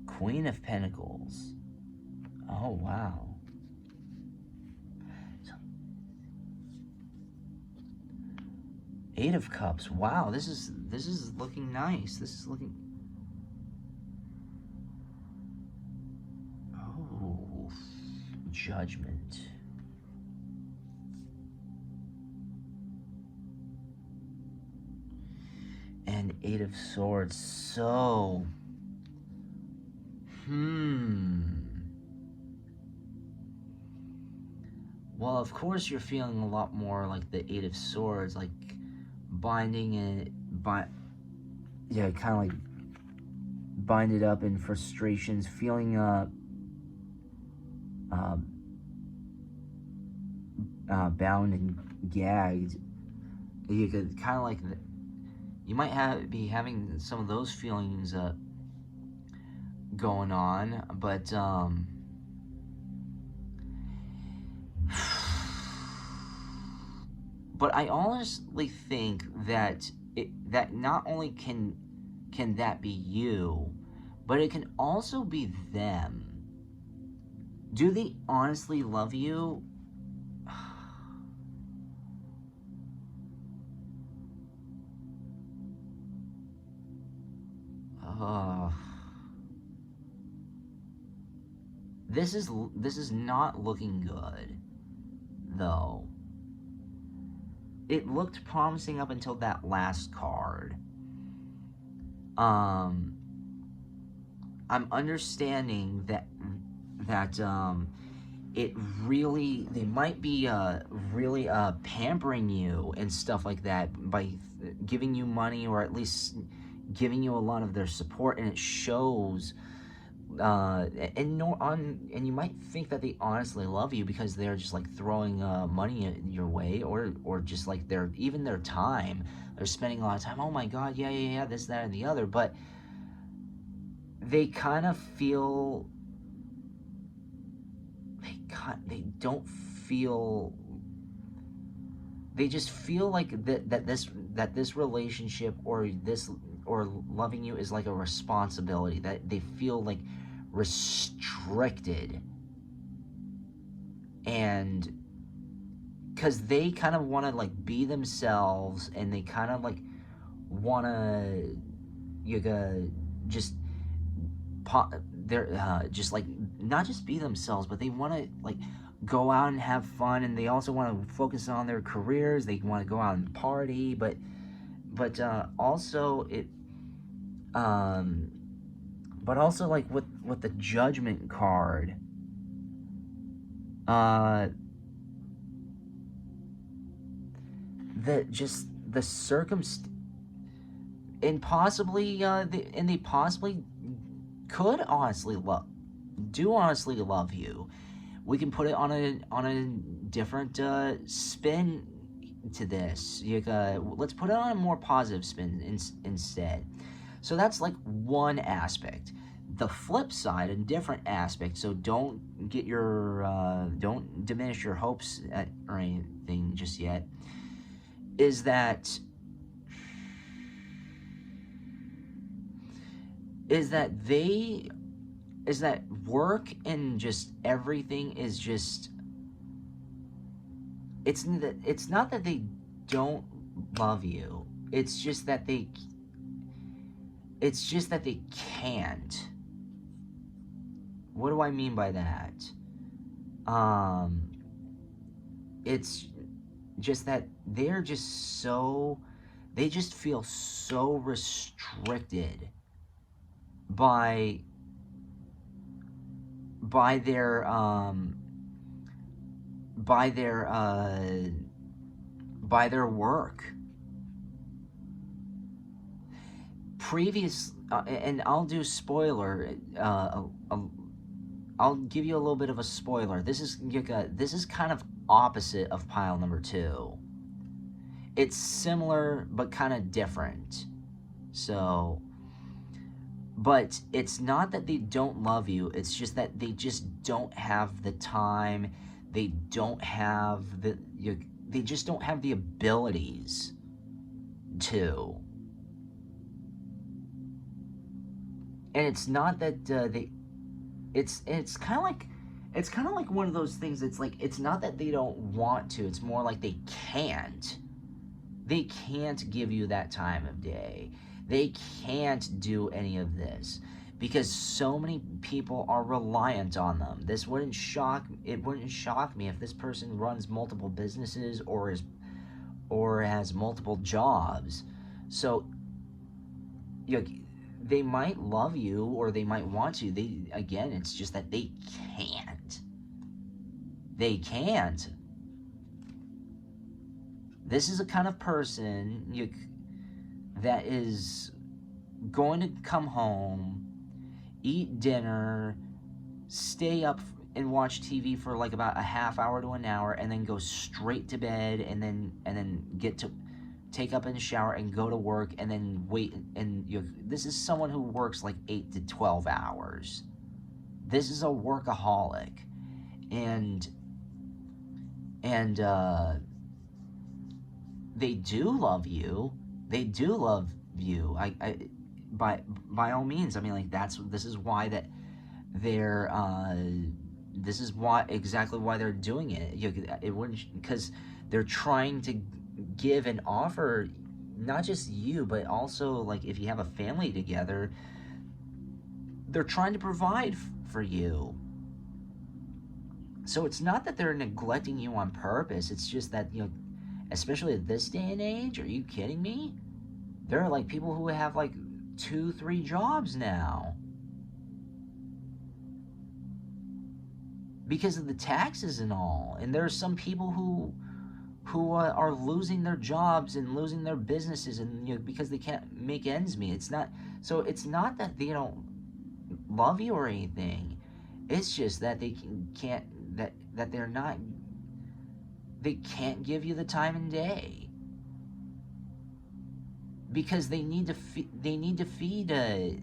Queen of Pentacles. Oh, wow. 8 of Cups. Wow, this is looking nice. This is looking... Oh, Judgment. And 8 of Swords. So... Well, of course you're feeling a lot more like the 8 of Swords, like binding it, kind of like bind it up in frustrations, feeling bound and gagged. You could kind of like, you might be having some of those feelings going on, but But I honestly think that that not only can that be you, but it can also be them. Do they honestly love you? Uh, this is not looking good, though. It looked promising up until that last card. Um, I'm understanding that it really, they might be really pampering you and stuff like that by giving you money, or at least giving you a lot of their support, and it shows. And you might think that they honestly love you because they're just like throwing money your way, or just like their time. They're spending a lot of time. Oh my God, yeah, this, that, and the other. But they kind of feel they don't feel. They just feel like that this relationship, or loving you, is like a responsibility, that they feel like restricted. And because they kind of want to like be themselves, and they kind of like want to just they're just like, not just be themselves, but they want to like go out and have fun, and they also want to focus on their careers. They want to go out and party, but also it but also, like, with the Judgment card, the circumstance, and possibly they possibly could honestly love you. We can put it on a different spin to this. Let's put it on a more positive spin instead. So that's like one aspect. The flip side, a different aspect. So don't don't diminish your hopes or anything just yet. Is that they is that work and just everything is just, it's not that they don't love you. It's just that they can't. What do I mean by that? It's just that they just feel so restricted by their work. And I'll do spoiler. I'll give you a little bit of a spoiler. This is kind of opposite of pile number 2. It's similar but kind of different. So, but it's not that they don't love you. It's just that they just don't have the time. They don't have they just don't have the abilities to. And it's not that it's kind of like one of those things. It's like, it's not that they don't want to. It's more like they can't. They can't give you that time of day. They can't do any of this because so many people are reliant on them. It wouldn't shock me if this person runs multiple businesses or has multiple jobs. So they might love you, or they might want to. Again, it's just that they can't. They can't. This is a kind of person that is going to come home, eat dinner, stay up and watch TV for like about a half hour to an hour, and then go straight to bed, and then get to take up in the shower and go to work, and then wait. And this is someone who works like 8 to 12 hours. This is a workaholic, and they do love you. They do love you. By all means. I mean, like, this is why that they're this is why exactly why they're doing it. It wouldn't, because they're trying to give and offer not just you, but also, like, if you have a family together, they're trying to provide for you. So it's not that they're neglecting you on purpose. It's just that, especially at this day and age, are you kidding me? There are, like, people who have, like, 2-3 jobs now because of the taxes and all. And there are some people who are losing their jobs and losing their businesses, and because they can't make ends meet. It's not that they don't love you or anything. It's just that they can't that they're not they can't give you the time and day because they need to feed them.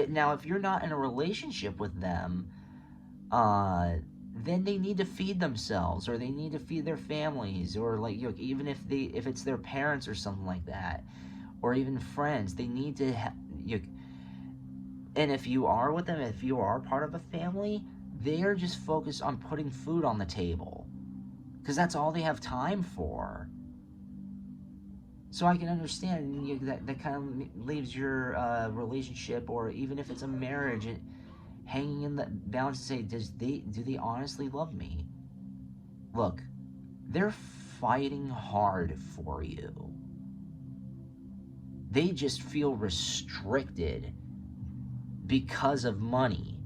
Now, if you're not in a relationship with them, then they need to feed themselves, or they need to feed their families, or, like, even if it's their parents or something like that, or even friends, they need to and if you are with them, if you are part of a family, they are just focused on putting food on the table because that's all they have time for. So I can understand that kind of leaves your relationship, or even if it's a marriage, hanging in the balance to say, do they honestly love me? Look, they're fighting hard for you. They just feel restricted because of money.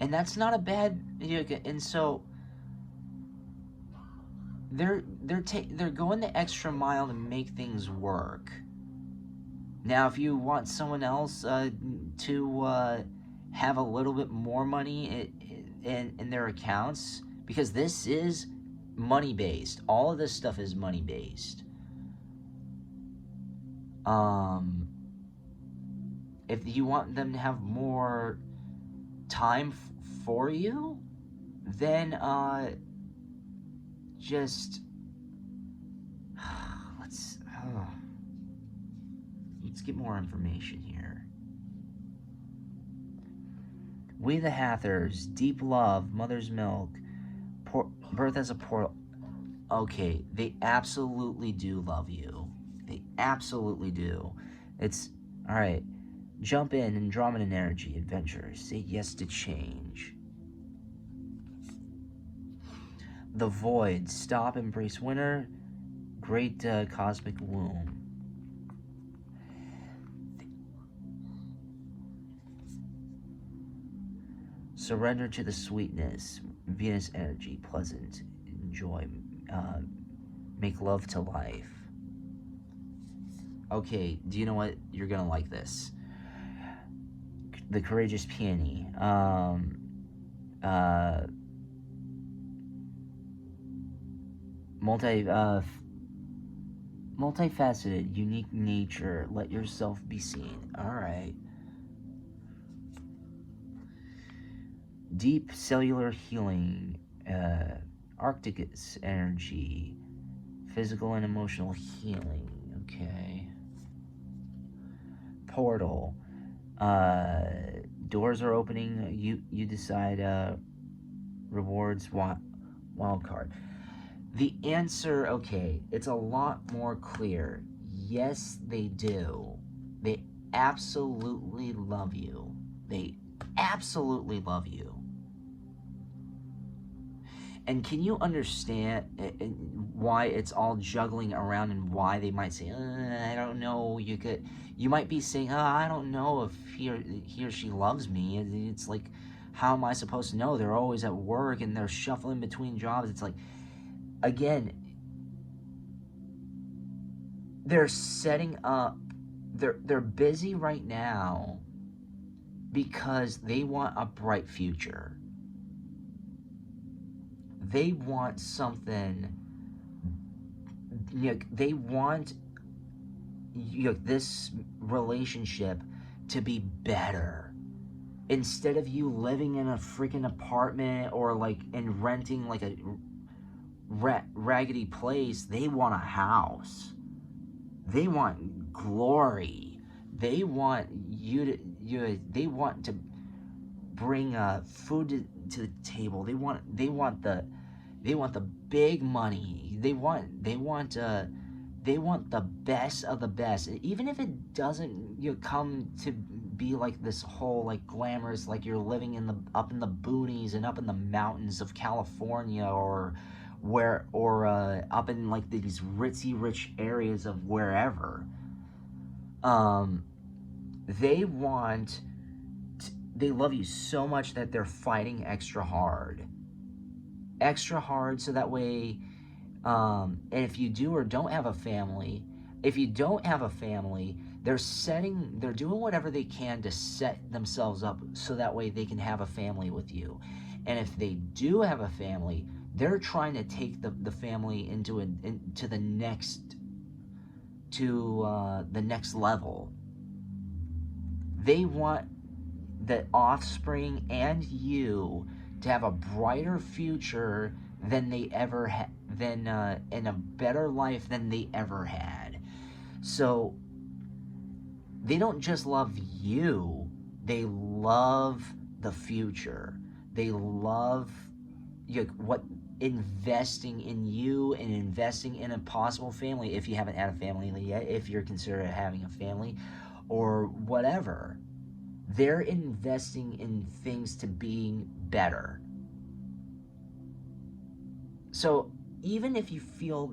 And that's not a bad, and so they're going the extra mile to make things work. Now, if you want someone else to have a little bit more money in their accounts, because this is money based. All of this stuff is money based. If you want them to have more time for you, then just let's get more information here. We the Hathors, deep love, mother's milk, birth as a portal. Okay, they absolutely do love you. They absolutely do. It's all right. Jump in, Andromedan energy, adventure. Say yes to change. The void, stop, embrace winter. Great cosmic womb. Surrender to the sweetness. Venus energy, pleasant. Enjoy. Make love to life. Okay, do you know what? You're gonna like this. The courageous peony. Multifaceted, unique nature. Let yourself be seen. All right. Deep cellular healing. Arcticus energy. Physical and emotional healing. Okay. Portal. Doors are opening. You decide. Rewards. Wild card. The answer, okay, it's a lot more clear. Yes, they do. They absolutely love you. They absolutely love you. And can you understand why it's all juggling around, and why they might say, I don't know. You might be saying, I don't know if he or she loves me. It's like, how am I supposed to know? They're always at work and they're shuffling between jobs. It's like, again, they're setting up, they're busy right now because they want a bright future. They want something, they want this relationship to be better. Instead of you living in a freaking apartment or like and renting like a raggedy place, they want a house. They want glory. They want they want to bring food to the table. They want the big money. They want the best of the best. And even if it doesn't come to be like this whole like glamorous, like you're living in the up in the boonies and up in the mountains of California, or up in like these ritzy rich areas of wherever. um they want they love you so much that they're fighting extra hard, so that way, and if you do or don't have a family, if you don't have a family, they're doing whatever they can to set themselves up so that way they can have a family with you. And if they do have a family, they're trying to take the family into the next level. They want the offspring and you to have a brighter future than they ever had, than in a better life than they ever had. So they don't just love you, they love the future. They love what investing in you and investing in a possible family, if you haven't had a family yet, if you're considering having a family or whatever. They're investing in things to being better. So even if you feel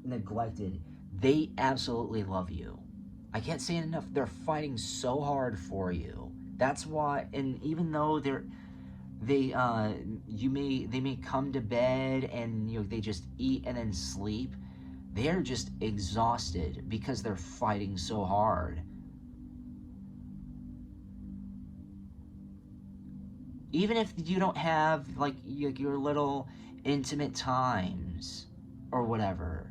neglected, they absolutely love you. I can't say it enough. They're fighting so hard for you. That's why, and even though they may come to bed and they just eat and then sleep, they're just exhausted because they're fighting so hard. Even if you don't have like your little intimate times or whatever,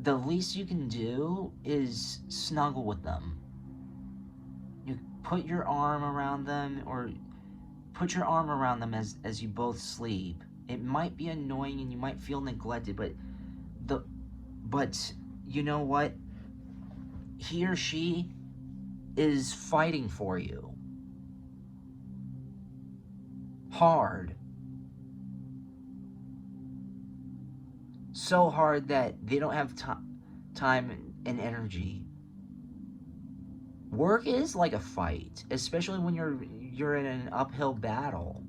the least you can do is snuggle with them. You put your arm around them, or put your arm around them as you both sleep. It might be annoying and you might feel neglected, but you know what? He or she is fighting for you hard. So hard that they don't have time and energy. Work is like a fight, especially when you're in an uphill battle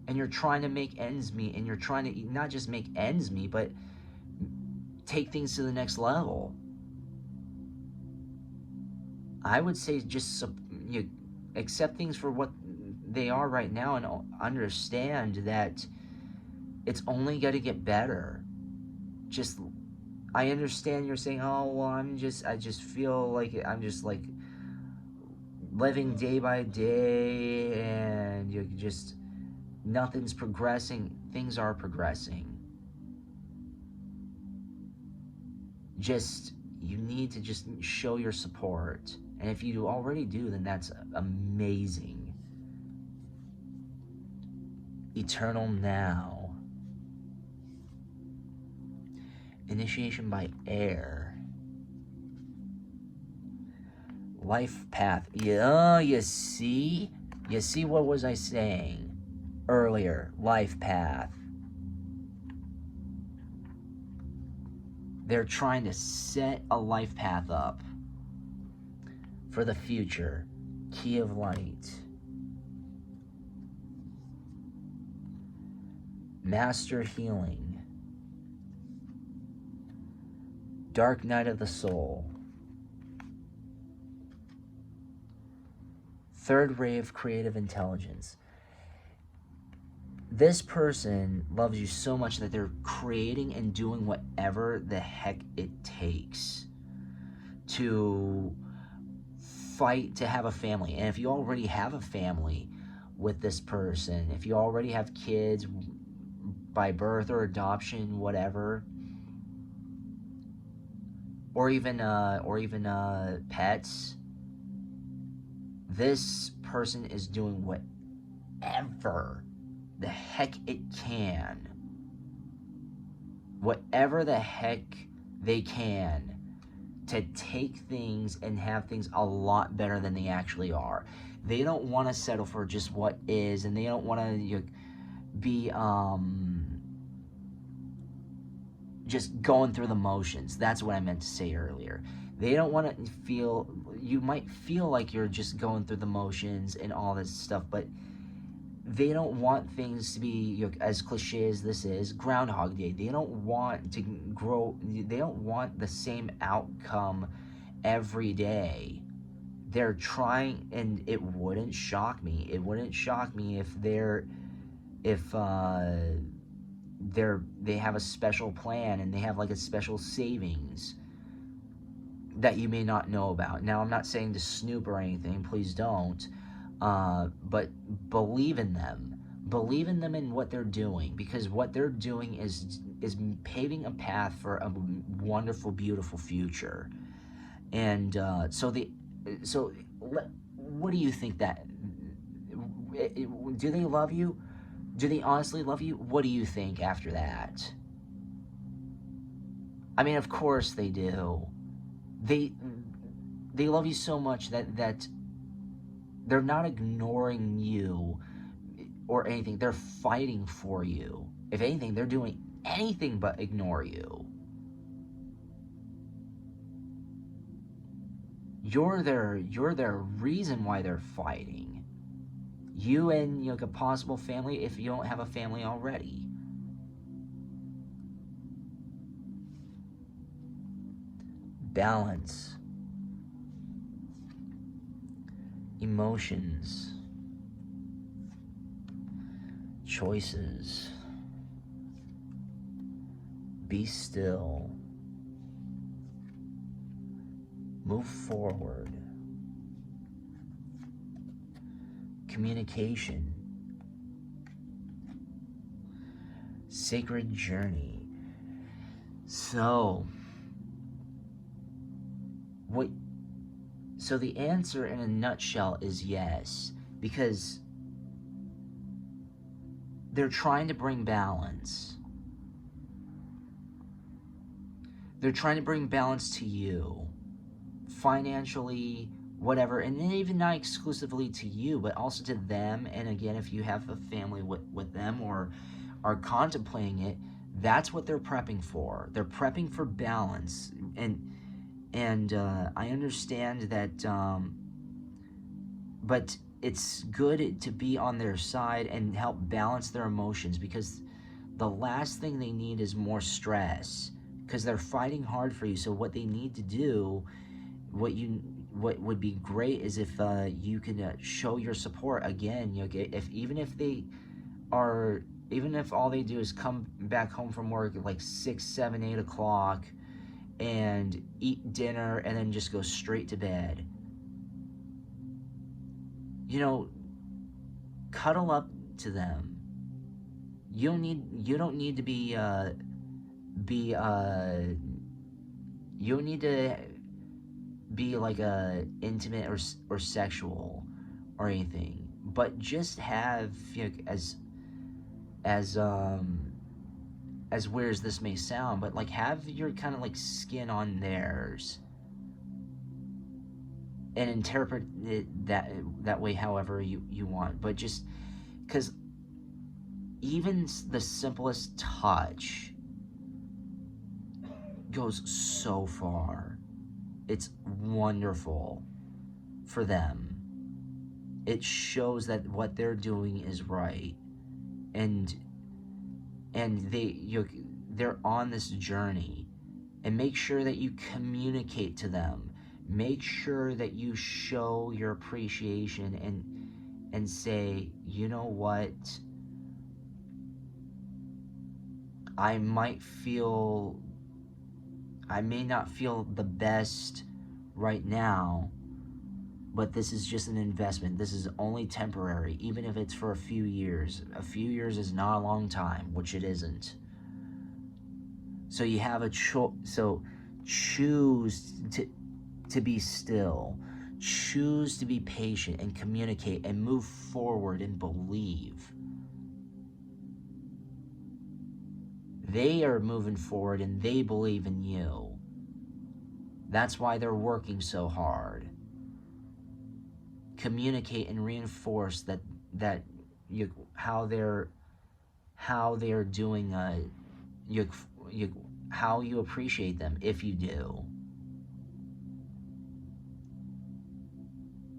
and you're trying to make ends meet, and you're trying to not just make ends meet, but take things to the next level. I would say just accept things for what they are right now and understand that it's only going to get better. Just, I understand you're saying, oh, well, I just feel like I'm just like living day by day and you just, nothing's progressing. Things are progressing. Just, you need to just show your support. And if you already do, then that's amazing. Eternal now. Initiation by air. Life path. Yeah, you see? You see, what was I saying earlier? Life path. They're trying to set a life path up for the future. Key of light. Master healing. Dark night of the soul. Third ray of creative intelligence. This person loves you so much that they're creating and doing whatever the heck it takes to fight to have a family. And if you already have a family with this person, if you already have kids by birth or adoption, whatever, or even pets. This person is doing whatever the heck it can, whatever the heck they can, to take things and have things a lot better than they actually are. They don't want to settle for just what is, and they don't want to be just going through the motions. That's what I meant to say earlier. They don't want to feel, you might feel like you're just going through the motions and all this stuff, but they don't want things to be, as cliche as this is, Groundhog Day. They don't want to grow, they don't want the same outcome every day. They're trying, and it wouldn't shock me. It wouldn't shock me if they have a special plan and they have like a special savings that you may not know about. Now, I'm not saying to snoop or anything, please don't, but believe in them. Believe in them in what they're doing, because what they're doing is paving a path for a wonderful, beautiful future. And what do you think that? Do they love you? Do they honestly love you? What do you think after that? I mean, of course they do. They love you so much that they're not ignoring you or anything. They're fighting for you. If anything, they're doing anything but ignore you. You're their reason why they're fighting. You and a possible family, if you don't have a family already. Balance. Emotions. Choices. Be still. Move forward. Communication. Sacred journey. So the answer in a nutshell is yes, because they're trying to bring balance. They're trying to bring balance to you, financially, whatever, and even not exclusively to you, but also to them. And again, if you have a family with them or are contemplating it, that's what they're prepping for. They're prepping for balance. And I understand that, but it's good to be on their side and help balance their emotions, because the last thing they need is more stress, because they're fighting hard for you. So what they need to do, what would be great is if you can show your support. Again, even if all they do is come back home from work at like 6, 7, 8 o'clock and eat dinner and then just go straight to bed, cuddle up to them. You don't need to be you don't need to be like intimate or sexual or anything, but just have, as weird as this may sound, but like have your kind of like skin on theirs and interpret it that way however you want. But just because even the simplest touch goes so far. It's wonderful for them. It shows that what they're doing is right, and they're on this journey. And make sure that you communicate to them. Make sure that you show your appreciation and say, you know what, I may not feel the best right now, but this is just an investment. This is only temporary, even if it's for a few years. A few years is not a long time, which it isn't. So you have a choice. So Choose to be still. Choose to be patient and communicate and move forward and believe. They are moving forward and they believe in you. That's why they're working so hard. Communicate and reinforce that how they're doing how you appreciate them, if you do,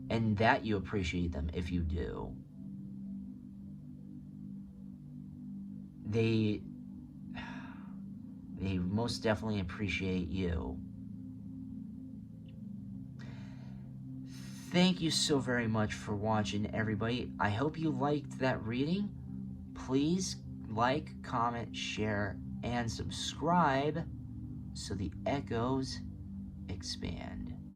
and that you appreciate them if you do. They most definitely appreciate you. Thank you so very much for watching, everybody. I hope you liked that reading. Please like, comment, share, and subscribe so the echoes expand.